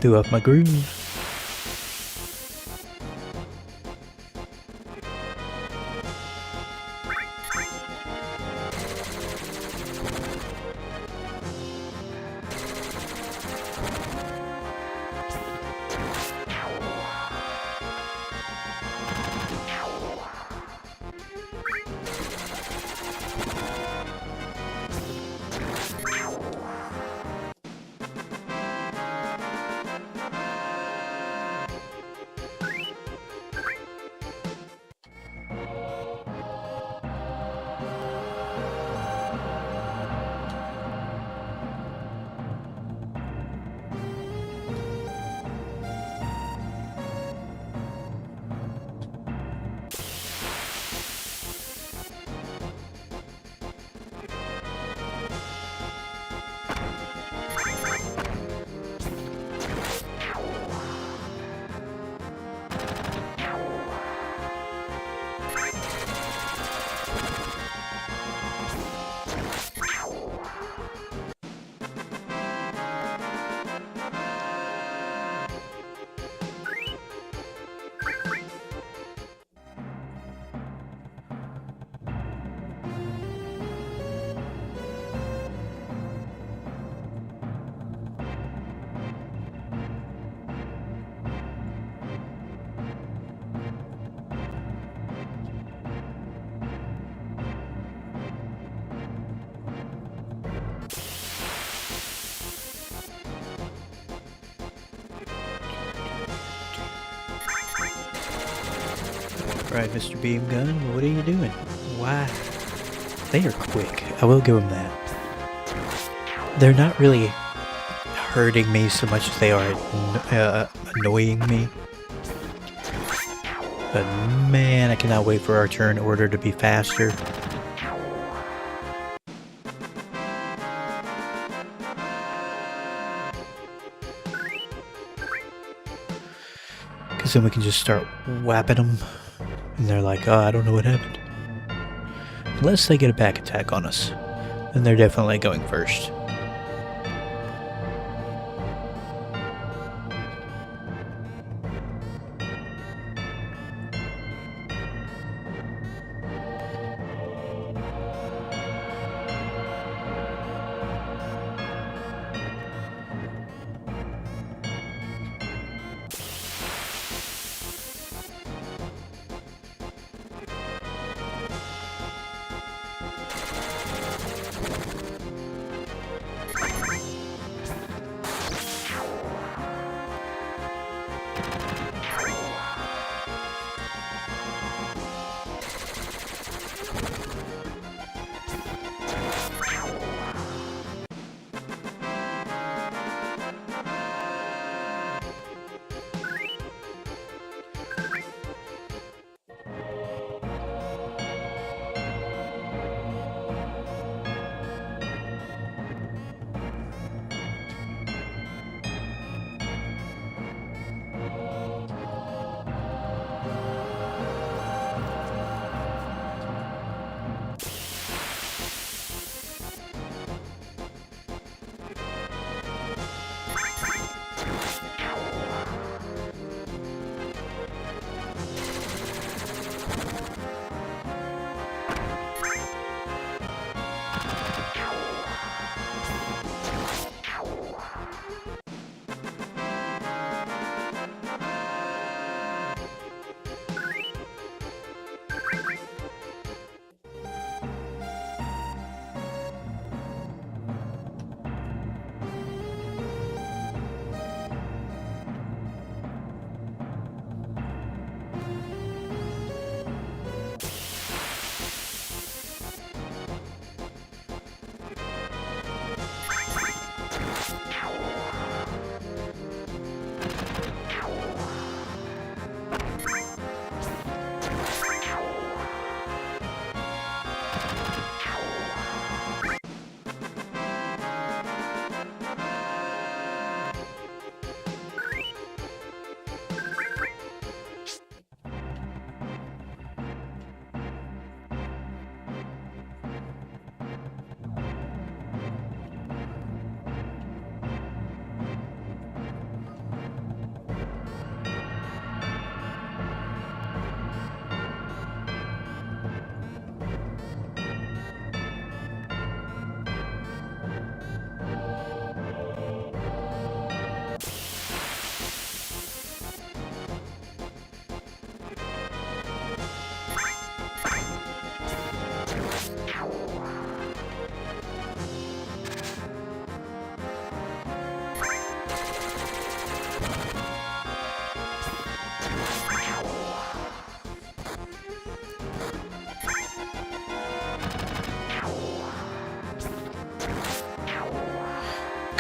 Threw off my groove. Right, Mr. Beam Gun, what are you doing? Why? They are quick. I will give them that. They're not really hurting me so much as they are annoying me. But man, I cannot wait for our turn order to be faster. Because then we can just start whapping them. And they're like, oh, I don't know what happened. Unless they get a back attack on us. Then they're definitely going first.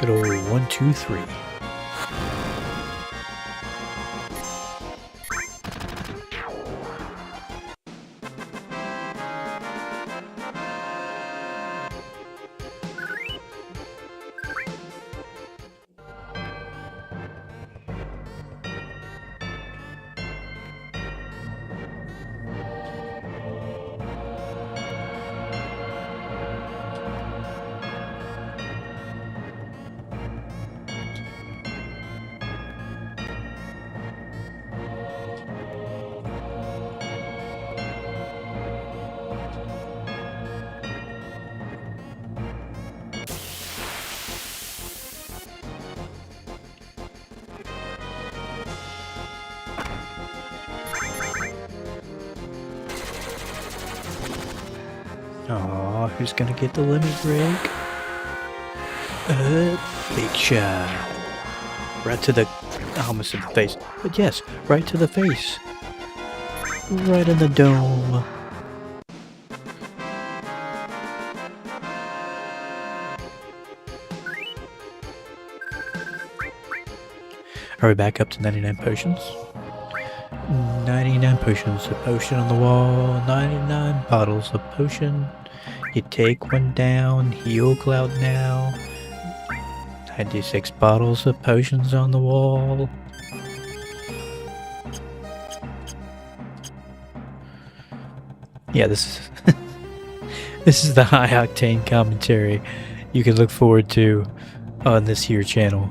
Hospital 123. Aw, who's gonna get the limit break? Big shot. Right to the, I almost said the face. But yes, right to the face. Right in the dome. Are we back up to 99 potions? 99 potions, a potion on the wall, 99 bottles of potion. You take one down, heal Cloud now. 96 bottles of potions on the wall. Yeah, this is this is the high octane commentary you can look forward to on this here channel.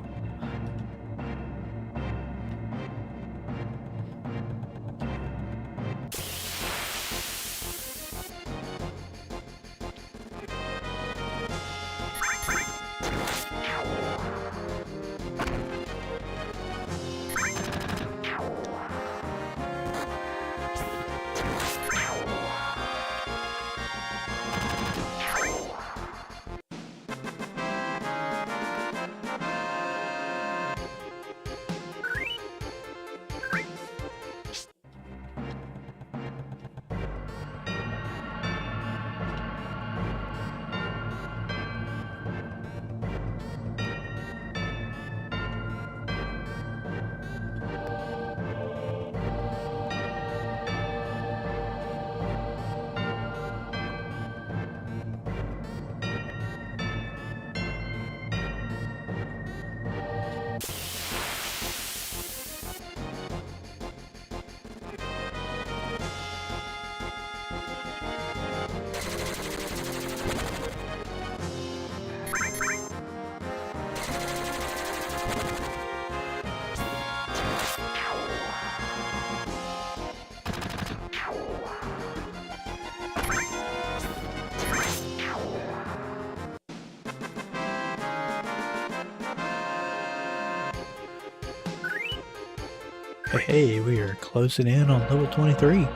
Hey, we are closing in on level 23.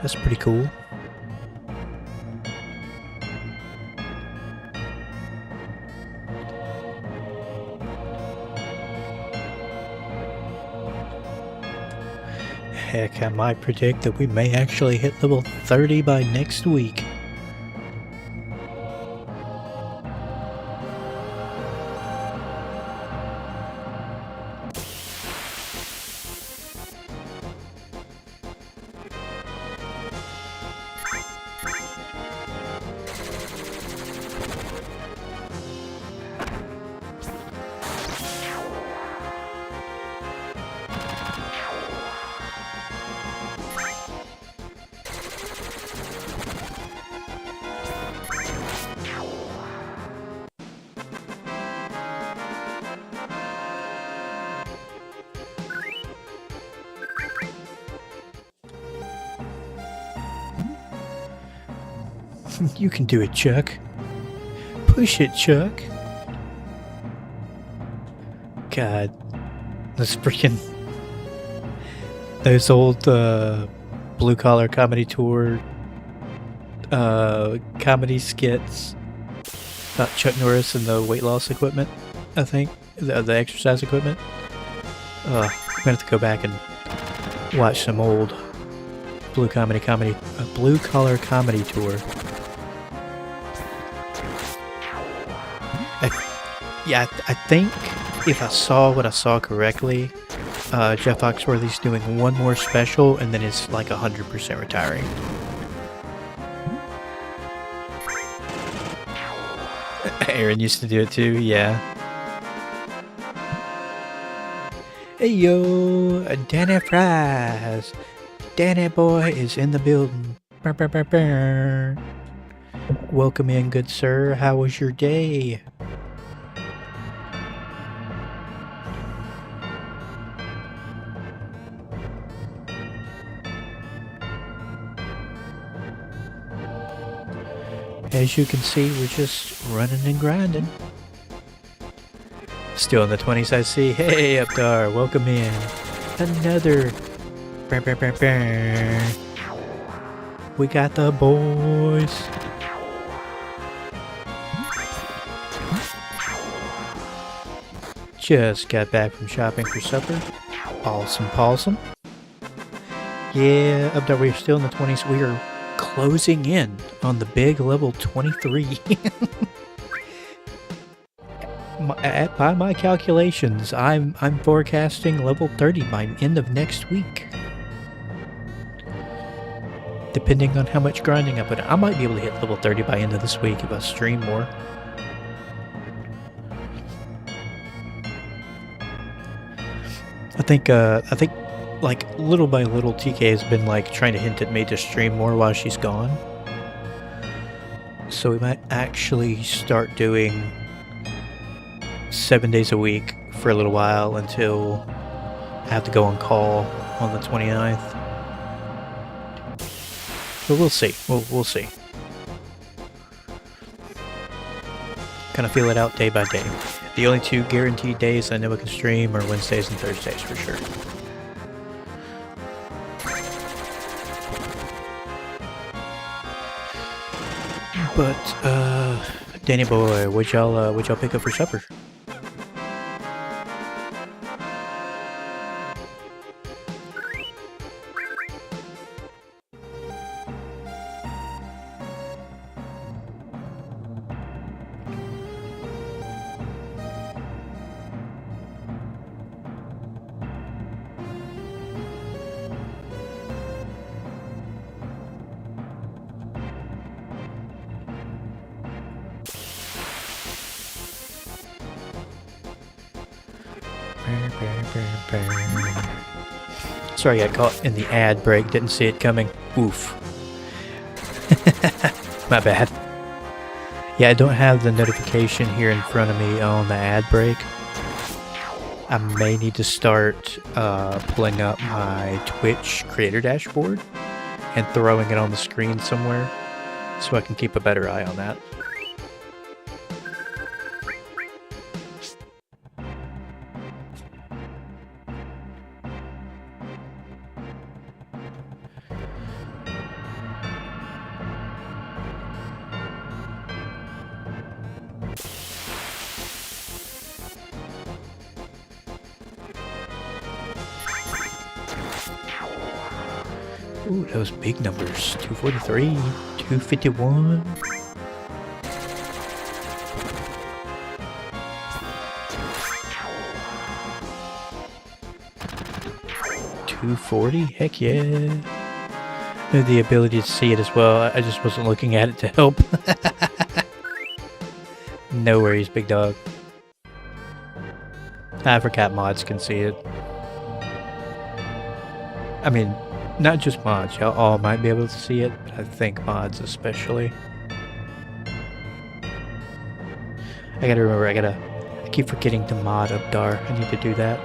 That's pretty cool. Heck, I might predict that we may actually hit level 30 by next week. You can do it, Chuck. Push it, Chuck. God, this freaking those old blue collar comedy tour comedy skits about Chuck Norris and the weight loss equipment. I think the exercise equipment. I'm gonna have to go back and watch some old blue collar comedy tour. Yeah, I think if I saw what I saw correctly, Jeff Foxworthy's doing one more special and then it's like 100% retiring. Aaron used to do it too, yeah. Hey yo, Danny Fries. Danny boy is in the building. Burr, burr, burr, burr. Welcome in, good sir. How was your day? As you can see, we're just running and grinding. Still in the 20s, I see. Hey, Updar, welcome in. Another. Burr, burr, burr, burr. We got the boys. Just got back from shopping for supper. Awesome. Yeah, Updar, we're still in the 20s. We are closing in on the big level 23. By my calculations, I'm forecasting level 30 by end of next week. Depending on how much grinding I put in. I might be able to hit level 30 by end of this week if I stream more. I think like little by little TK has been like trying to hint at me to stream more while she's gone. So we might actually start doing 7 days a week for a little while until I have to go on call on the 29th. But we'll see. We'll see. Kind of feel it out day by day. The only 2 guaranteed days I know I can stream are Wednesdays and Thursdays for sure. But Danny boy, what y'all pick up for supper? Sorry, I got caught in the ad break. Didn't see it coming. Oof. My bad. Yeah, I don't have the notification here in front of me on the ad break. I may need to start pulling up my Twitch creator dashboard and throwing it on the screen somewhere so I can keep a better eye on that. Ooh, those big numbers. 243, 251. $240? Heck yeah. I have the ability to see it as well. I just wasn't looking at it to help. No worries, big dog. I forgot mods can see it. I mean, not just mods, y'all all might be able to see it, but I think mods especially. I gotta remember, I keep forgetting to mod Updar. I need to do that.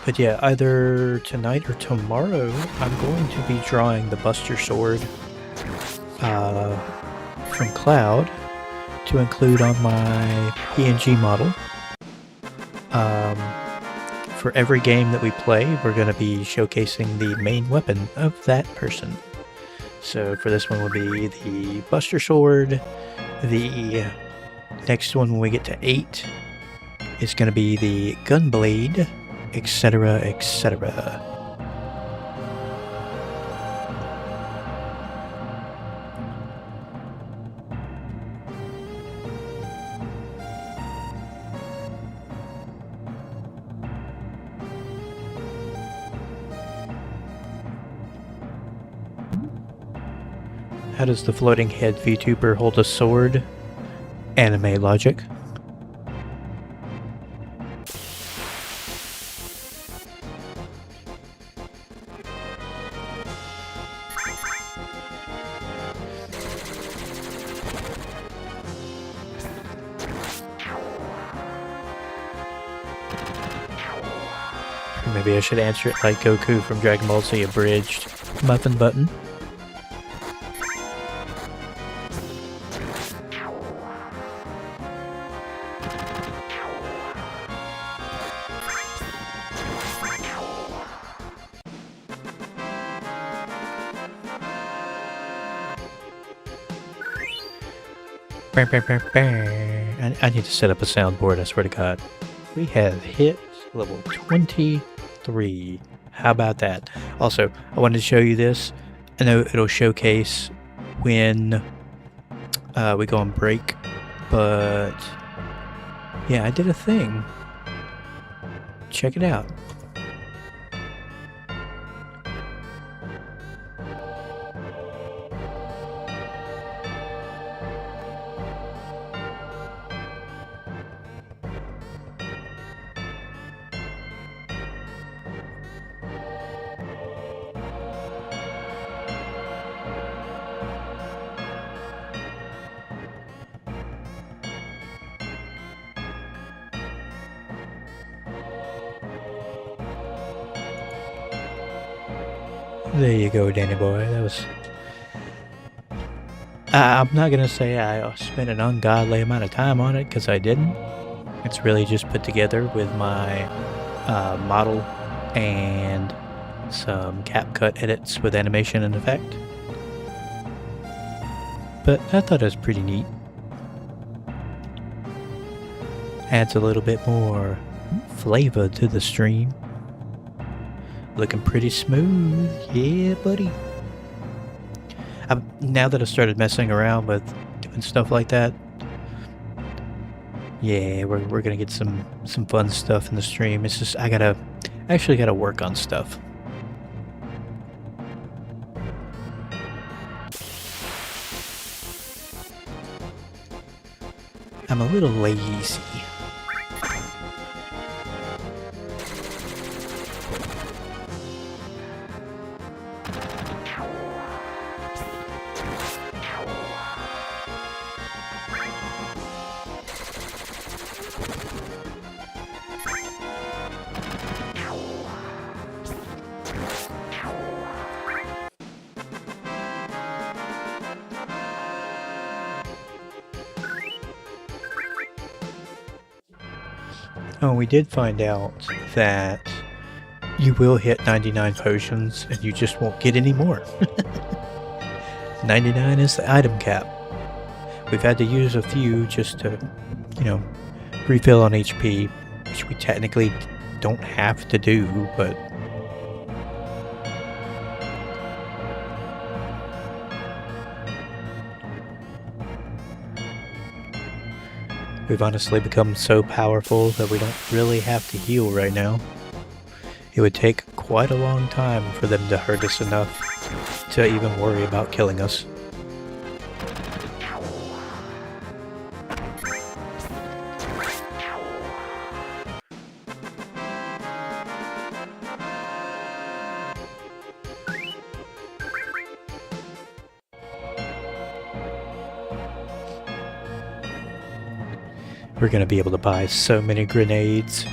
But yeah, either tonight or tomorrow, I'm going to be drawing the Buster Sword from Cloud to include on my PNG model. for every game that we play, we're going to be showcasing the main weapon of that person. So for this one will be the Buster Sword. The next one when we get to 8 is going to be the Gunblade, etc., etc. How does the floating head VTuber hold a sword? Anime logic. Maybe I should answer it like Goku from Dragon Ball Z abridged. Muffin button. I need to set up a soundboard, I swear to God. We have hit level 23. How about that? Also, I wanted to show you this. I know it'll showcase when we go on break, but yeah, I did a thing. Check it out. There you go, Danny boy. That was... I'm not gonna say I spent an ungodly amount of time on it, because I didn't. It's really just put together with my model and some CapCut edits with animation and effect. But I thought it was pretty neat. Adds a little bit more flavor to the stream. Looking pretty smooth. Yeah, buddy. Now that I started messing around with doing stuff like that, yeah, we're gonna get some fun stuff in the stream. It's just I actually gotta work on stuff. I'm a little lazy. Oh, we did find out that you will hit 99 potions and you just won't get any more. 99 is the item cap. We've had to use a few just to, you know, refill on HP, which we technically don't have to do, but... We've honestly become so powerful that we don't really have to heal right now. It would take quite a long time for them to hurt us enough to even worry about killing us. We're gonna be able to buy so many grenades.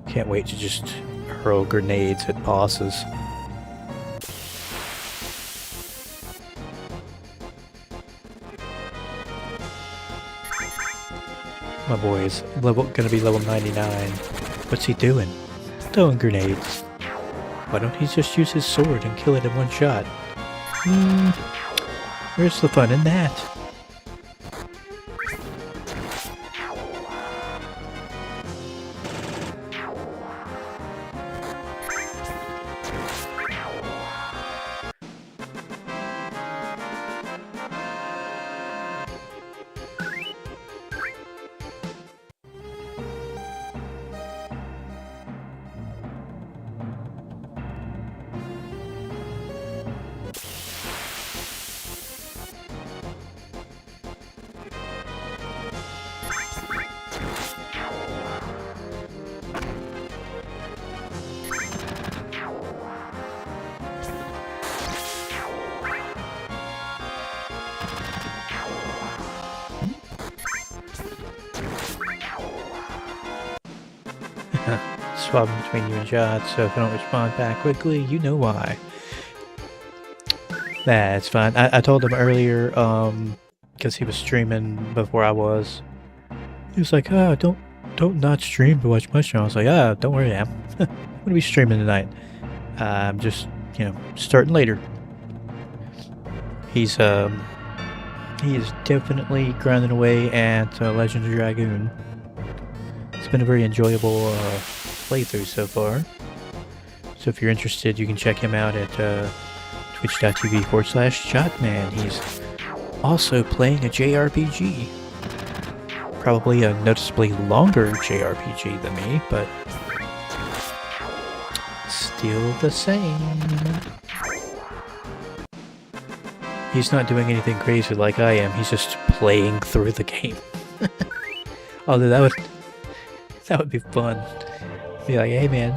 Can't wait to just hurl grenades at bosses. My boy is gonna be level 99. What's he doing? Throwing grenades. Why don't he just use his sword and kill it in one shot? Where's the fun in that? Swapping between you and shots, so if I don't respond back quickly, you know why. That's fine. I told him earlier, because he was streaming before I was. He was like, oh, don't not stream to watch my show. I was like, oh, don't worry, I'm gonna be streaming tonight. I'm just, starting later. He is definitely grinding away at Legend of Dragoon. It's been a very enjoyable playthrough so far. So if you're interested, you can check him out at twitch.tv/Shotman. He's also playing a JRPG. Probably a noticeably longer JRPG than me, but still the same. He's not doing anything crazy like I am, he's just playing through the game. Although that would be fun. Be like, hey man,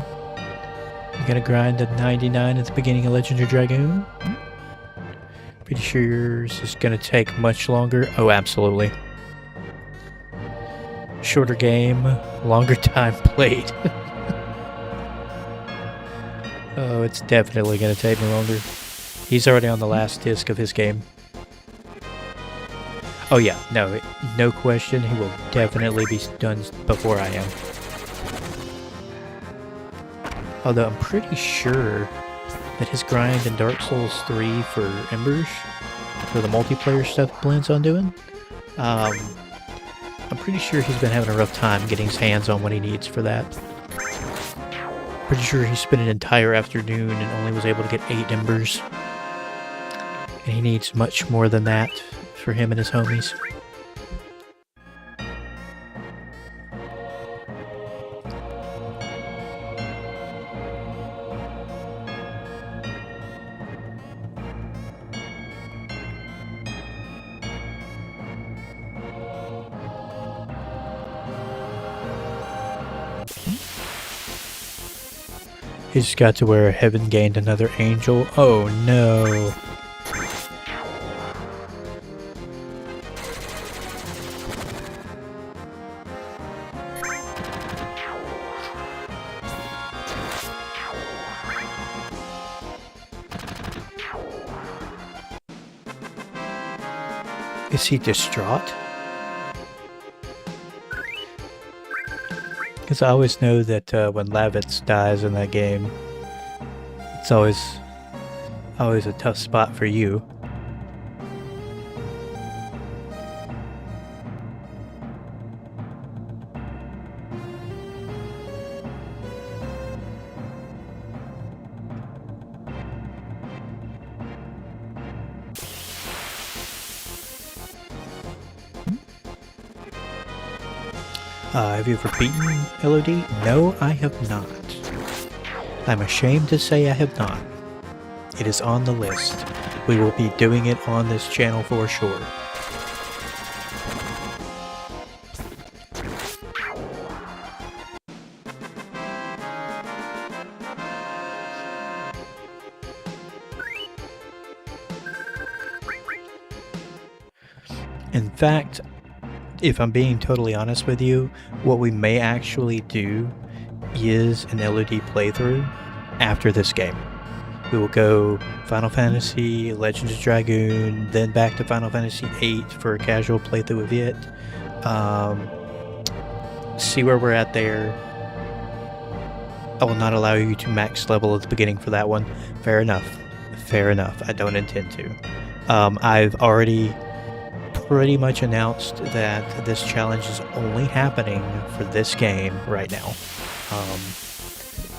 you gonna grind at 99 at the beginning of Legend of Dragoon? Pretty sure yours is gonna take much longer. Oh, absolutely. Shorter game, longer time played. Oh, it's definitely gonna take me longer. He's already on the last disc of his game. Oh yeah, no question, he will definitely be done before I am. Although I'm pretty sure that his grind in Dark Souls 3 for Embers, for the multiplayer stuff he plans on doing, I'm pretty sure he's been having a rough time getting his hands on what he needs for that. Pretty sure he spent an entire afternoon and only was able to get 8 Embers. And he needs much more than that for him and his homies. He just got to where heaven gained another angel. Oh no. Is he distraught? Because I always know that when Lavitz dies in that game, it's always a tough spot for you. Have you ever beaten LOD? No, I have not. I'm ashamed to say I have not. It is on the list. We will be doing it on this channel for sure. In fact, if I'm being totally honest with you, what we may actually do is an LOD playthrough after this game. We will go Final Fantasy, Legends of Dragoon, then back to Final Fantasy VIII for a casual playthrough of it. see where we're at there. I will not allow you to max level at the beginning for that one. Fair enough. Fair enough. I don't intend to. I've already pretty much announced that this challenge is only happening for this game right now.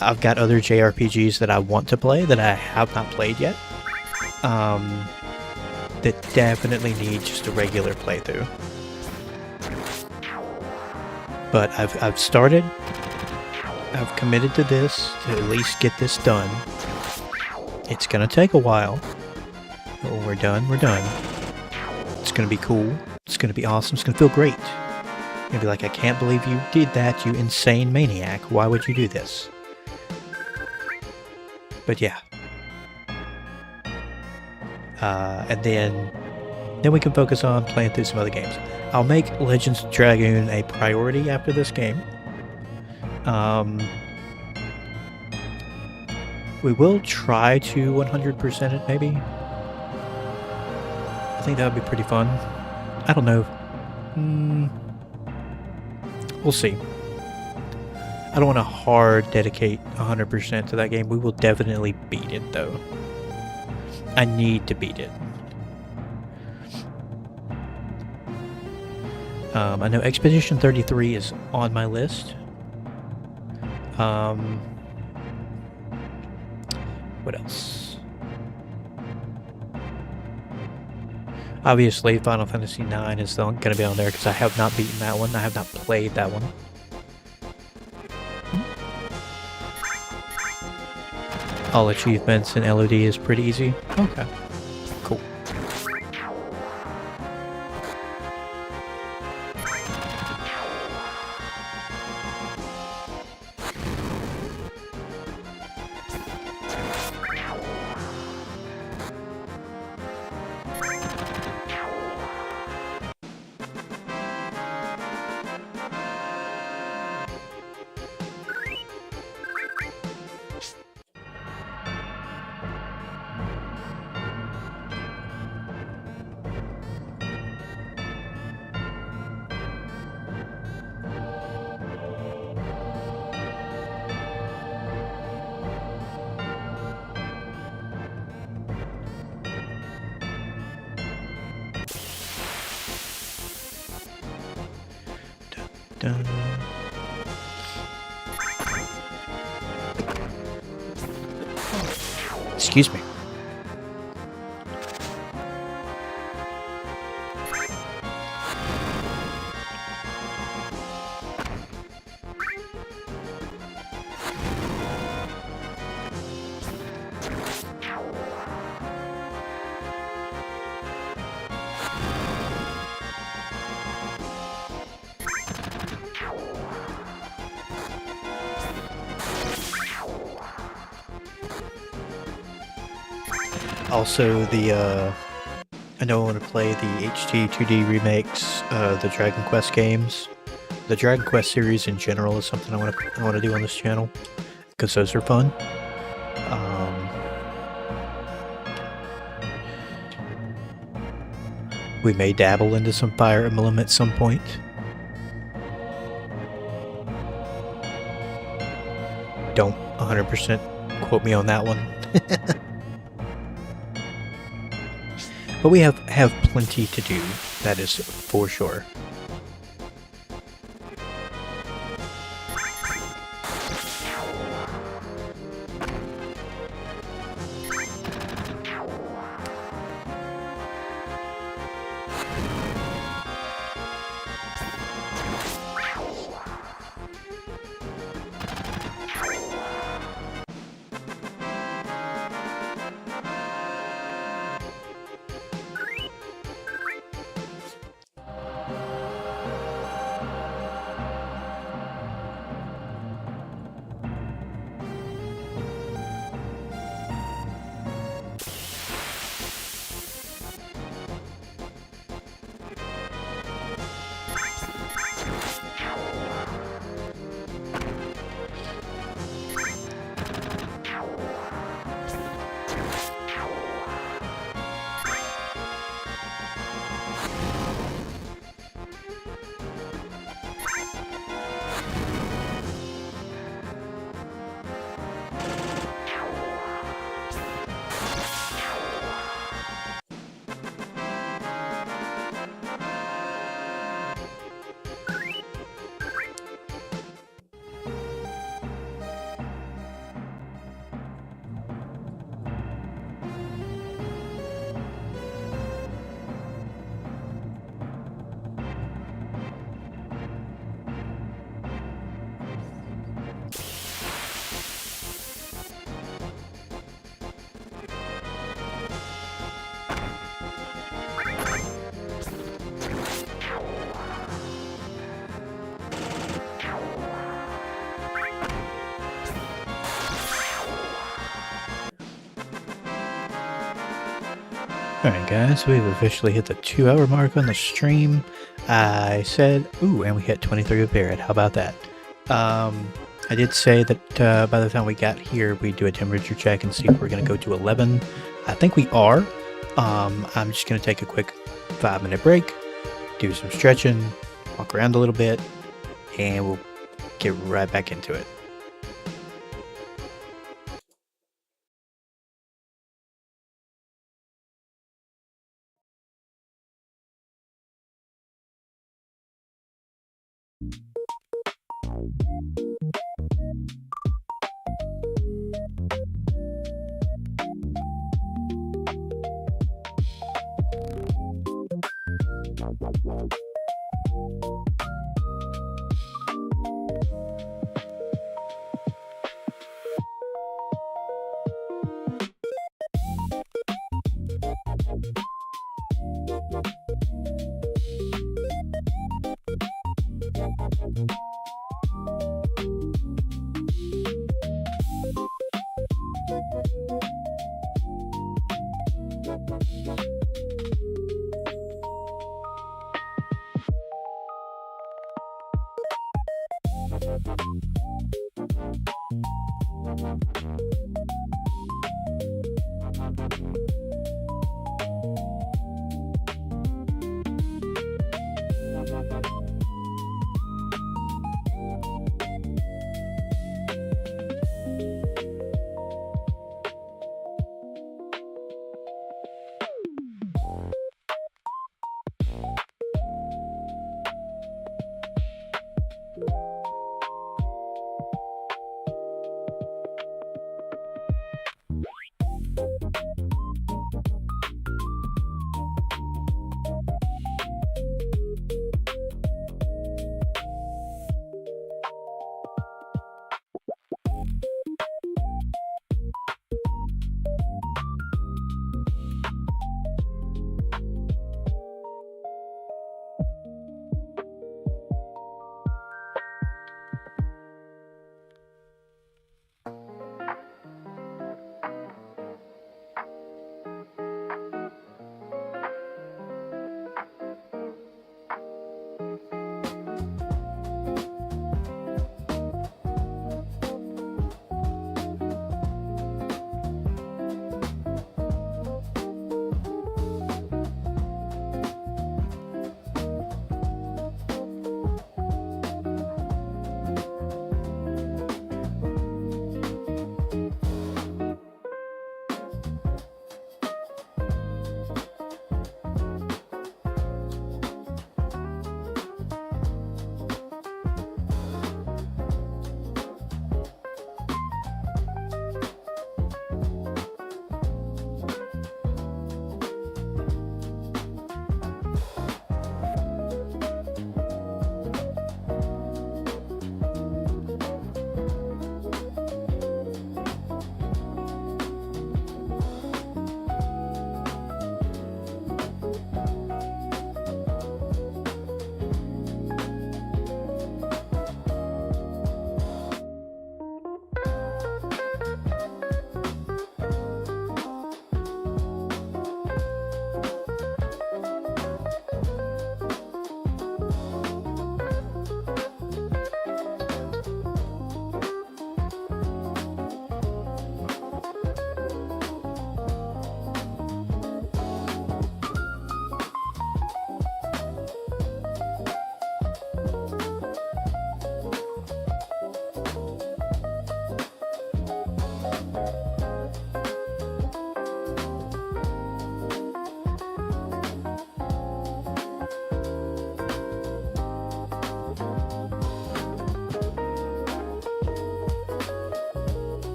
I've got other JRPGs that I want to play that I have not played yet. That definitely need just a regular playthrough. But I've started. I've committed to this to at least get this done. It's gonna take a while. But when we're done, we're done. It's gonna be cool. It's gonna be awesome. It's gonna feel great. You're gonna be like, I can't believe you did that, you insane maniac. Why would you do this? But yeah. And then we can focus on playing through some other games. I'll make Legends of Dragoon a priority after this game. We will try to 100% it, maybe. I think that would be pretty fun. I don't know. We'll see. I don't want to hard dedicate 100% to that game. We will definitely beat it, though. I need to beat it. I know Expedition 33 is on my list. What else? Obviously, Final Fantasy IX is going to be on there because I have not beaten that one. I have not played that one. All achievements in LOD is pretty easy. Okay. Cool. Dun. Excuse me. Also, I know I want to play the HD 2D remakes, the Dragon Quest games. The Dragon Quest series in general is something I want to do on this channel because those are fun. We may dabble into some Fire Emblem at some point. Don't 100% quote me on that one. But we have plenty to do, that is for sure. Alright guys, we've officially hit the 2-hour mark on the stream. I said, ooh, and we hit 23 with Barrett. How about that? I did say that by the time we got here, we'd do a temperature check and see if we're going to go to 11. I think we are. I'm just going to take a quick 5-minute break, do some stretching, walk around a little bit, and we'll get right back into it.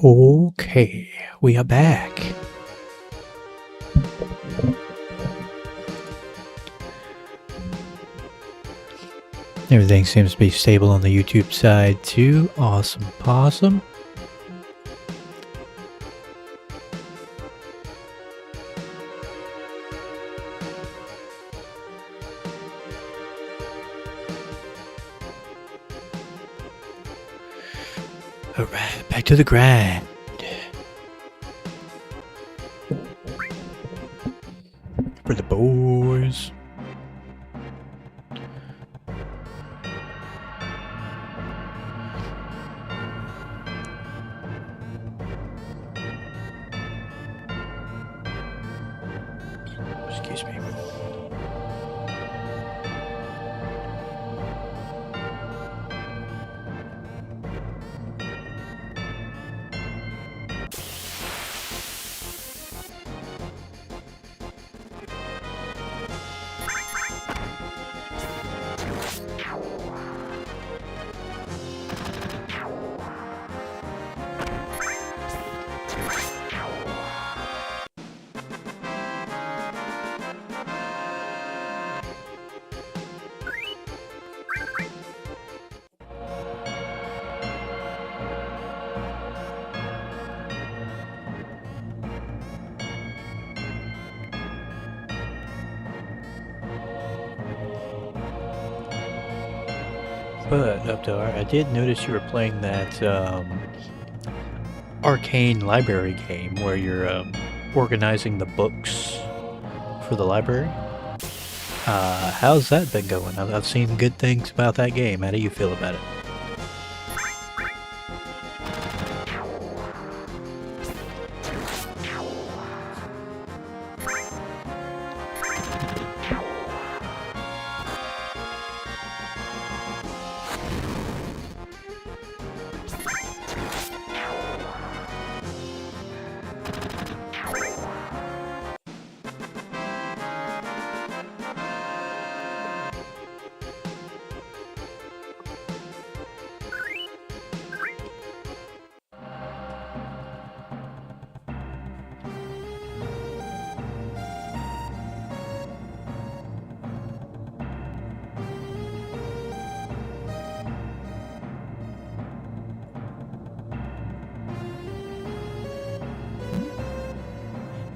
Okay, we are back. Everything seems to be stable on the YouTube side too. Awesome possum. Alright, back to the grind. For the boys. Excuse me. But, Updar, I did notice you were playing that arcane library game where you're organizing the books for the library. How's that been going? I've seen good things about that game. How do you feel about it?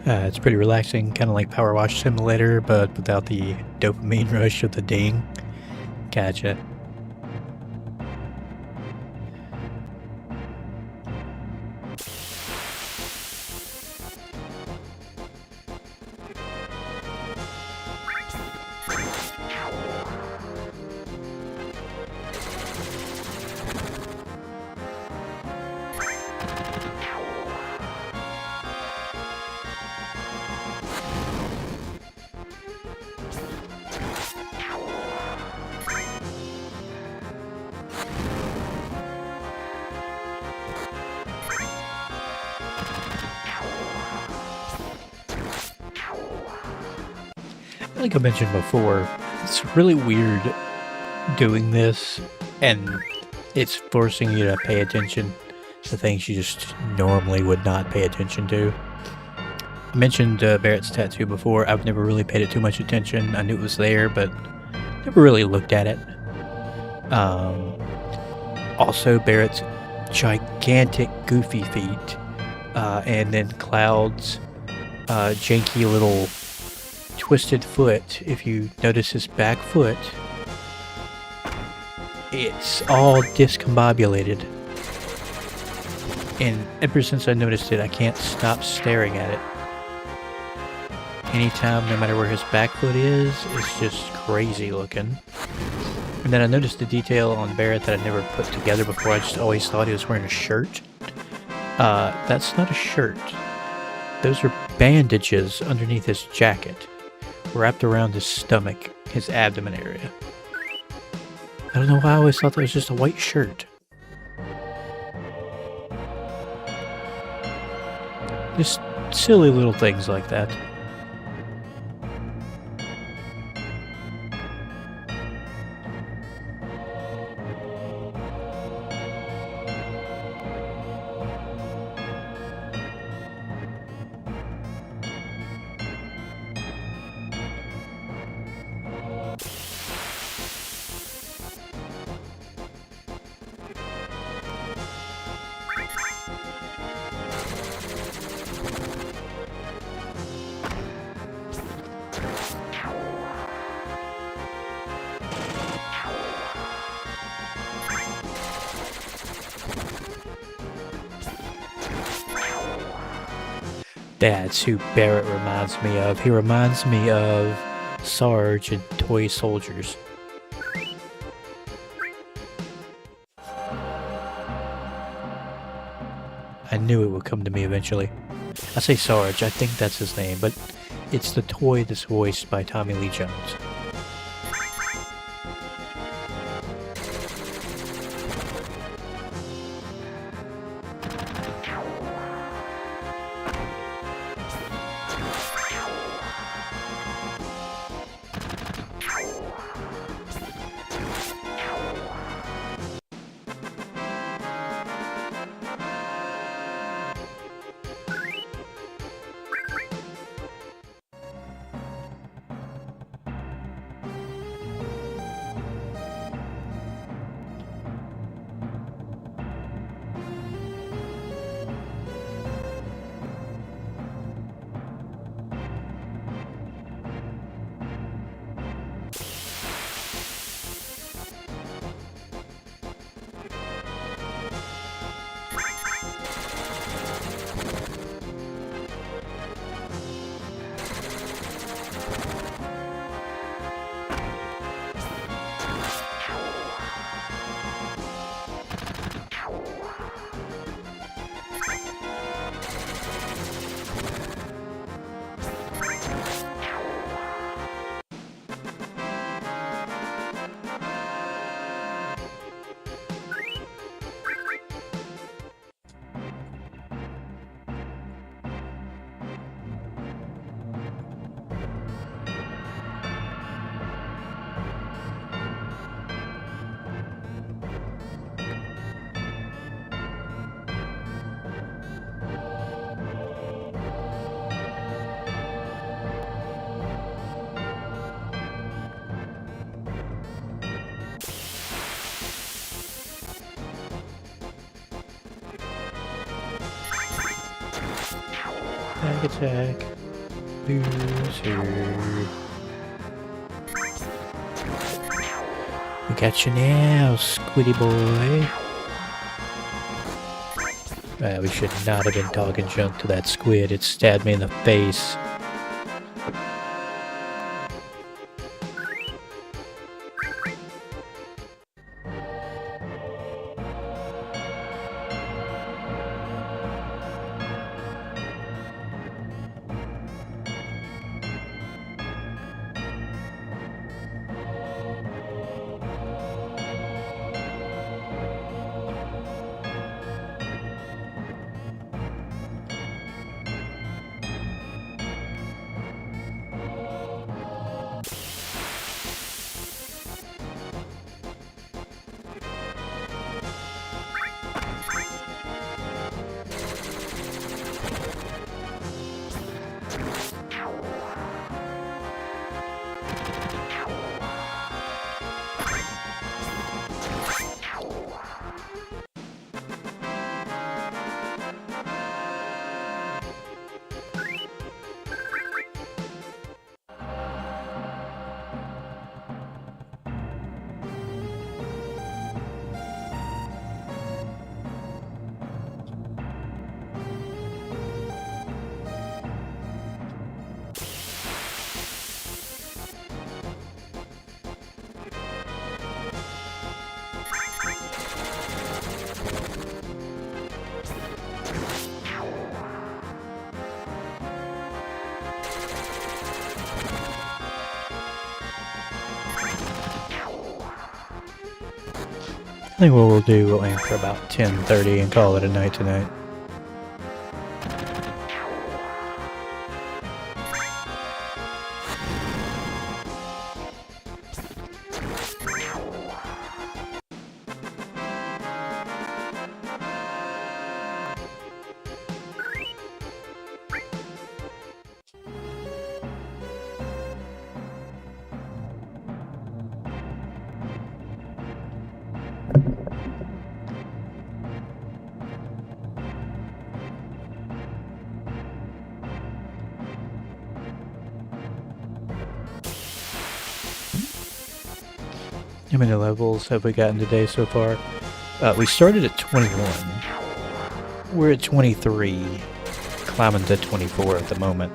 It's pretty relaxing, kind of like Power Wash Simulator, but without the dopamine rush of the ding. Gotcha. Like I mentioned before, it's really weird doing this, and it's forcing you to pay attention to things you just normally would not pay attention to. I mentioned Barrett's tattoo before. I've never really paid it too much attention. I knew it was there, but never really looked at it. Also, Barrett's gigantic goofy feet, and then Cloud's janky little twisted foot. If you notice his back foot, it's all discombobulated. And ever since I noticed it, I can't stop staring at it. Anytime, no matter where his back foot is, it's just crazy looking. And then I noticed the detail on Barrett that I never put together before. I just always thought he was wearing a shirt. That's not a shirt. Those are bandages underneath his jacket, wrapped around his stomach, his abdomen area. I don't know why I always thought that was just a white shirt. Just silly little things like that. That's who Barrett reminds me of. He reminds me of Sarge in Toy Soldiers. I knew it would come to me eventually. I say Sarge, I think that's his name, but it's the toy that's voiced by Tommy Lee Jones. Attack. Loser. We got you now, Squiddy boy. We should not have been talking junk to that squid. It stabbed me in the face. I think what we'll do, we'll aim for about 10:30 and call it a night tonight. How many levels have we gotten today so far? We started at 21. We're at 23. climbing to 24 at the moment.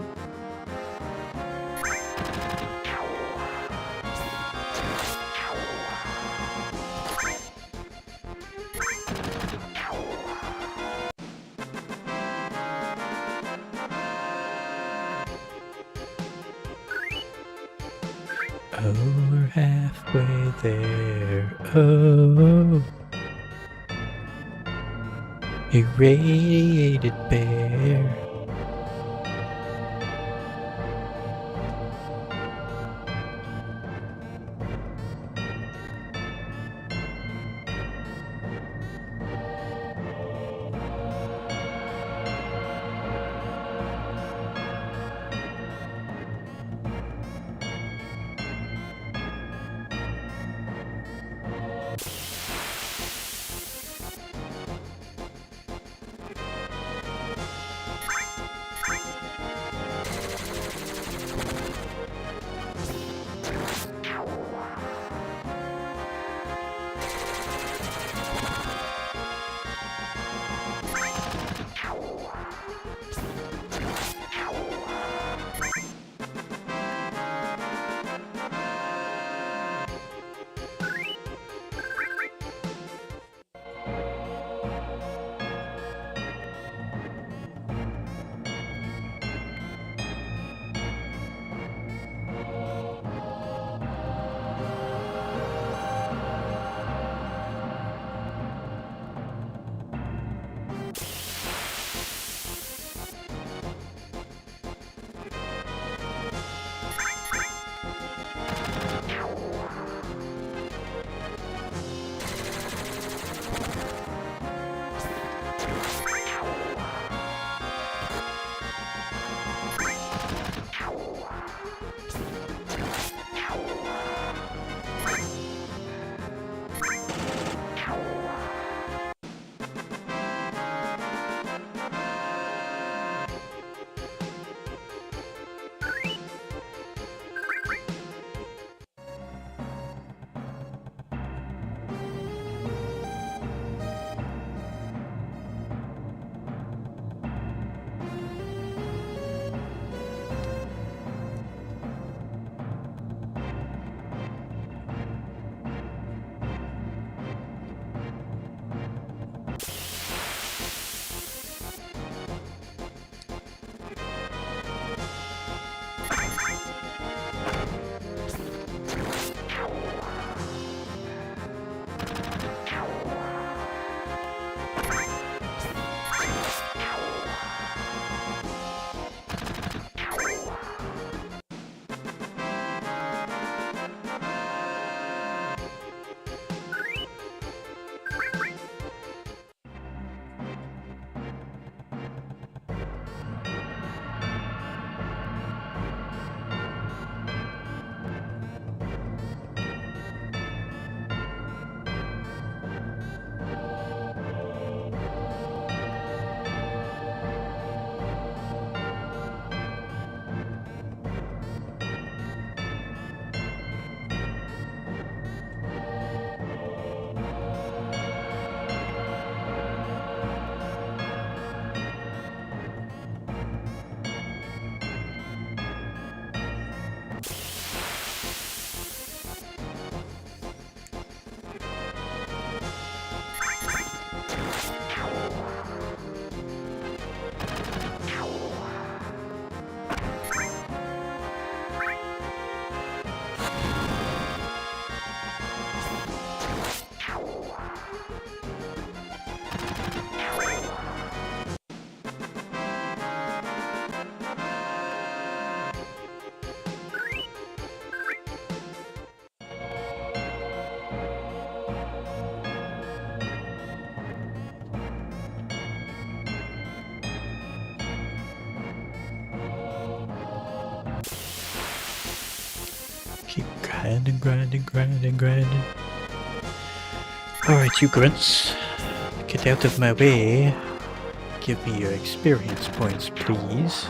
Oh, we're halfway there. Oh, irradiated bear. Keep grinding, grinding, grinding, grinding. Alright, you grunts. Get out of my way. Give me your experience points, please.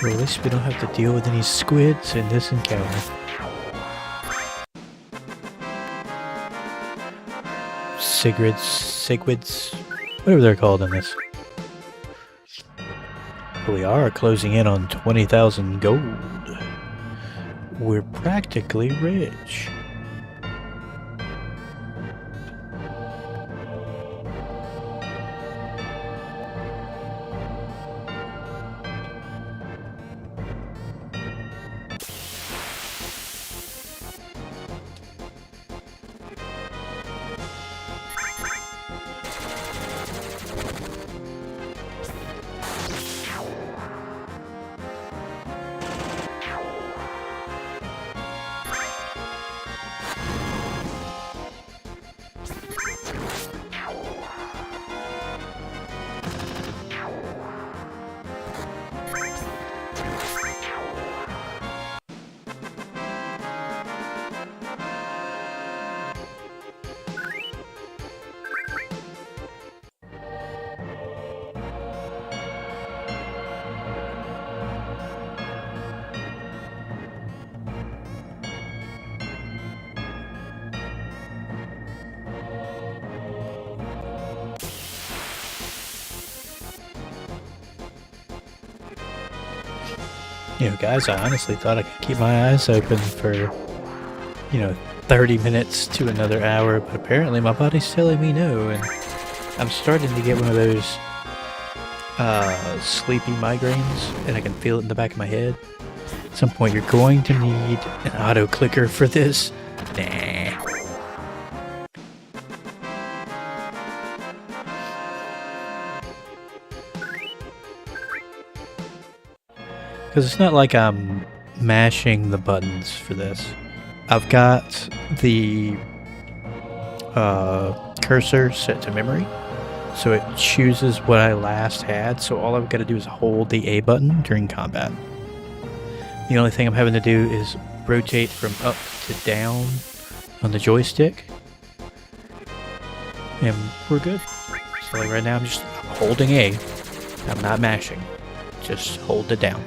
Well, at least we don't have to deal with any squids in this encounter. Sigwids, whatever they're called in this. But we are closing in on 20,000 gold. We're practically rich. You know, guys, I honestly thought I could keep my eyes open for, 30 minutes to another hour, but apparently my body's telling me no, and I'm starting to get one of those sleepy migraines, and I can feel it in the back of my head. At some point, you're going to need an auto clicker for this. Nah. Because it's not like I'm mashing the buttons for this. I've got the cursor set to memory, so it chooses what I last had, so all I've got to do is hold the A button during combat. The only thing I'm having to do is rotate from up to down on the joystick, and we're good. So like right now I'm holding A, I'm not mashing, just hold it down.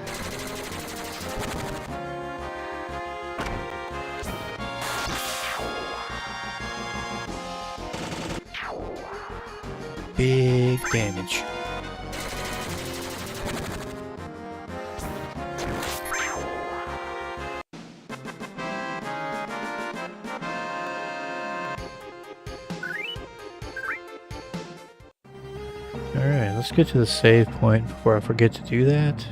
Big damage. Alright, let's get to the save point before I forget to do that.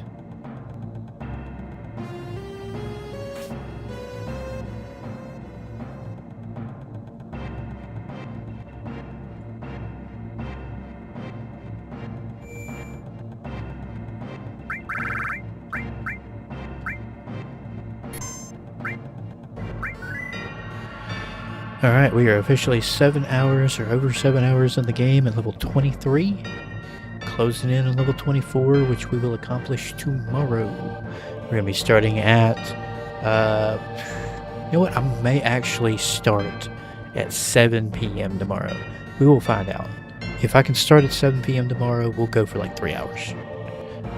Alright, we are officially 7 hours or over 7 hours in the game at level 23. Closing in on level 24, which we will accomplish tomorrow. We're going to be starting at... you know what? I may actually start at 7 p.m. tomorrow. We will find out. If I can start at 7 p.m. tomorrow, we'll go for like 3 hours.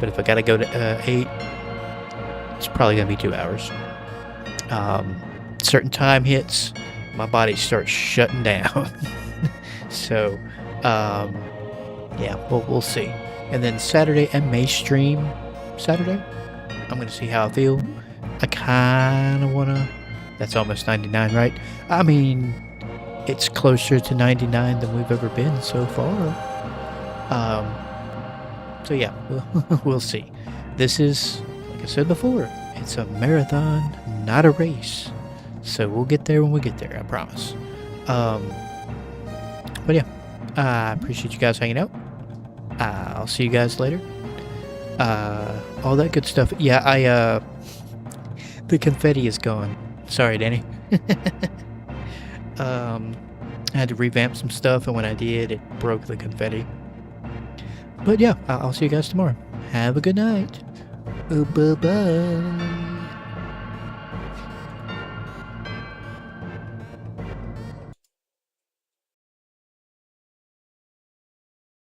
But if I gotta go to 8, it's probably going to be 2 hours. Certain time hits... my body starts shutting down. So, yeah, we'll see. And then Saturday, I may stream Saturday. I'm going to see how I feel. I kind of want to... That's almost 99, right? I mean, it's closer to 99 than we've ever been so far. So yeah, we'll see. This is, like I said before, it's a marathon, not a race. So we'll get there when we get there, I promise. But yeah, I appreciate you guys hanging out. I'll see you guys later. All that good stuff. Yeah, the confetti is gone. Sorry, Danny. I had to revamp some stuff, and when I did, it broke the confetti. But yeah, I'll see you guys tomorrow. Have a good night. Bye-bye.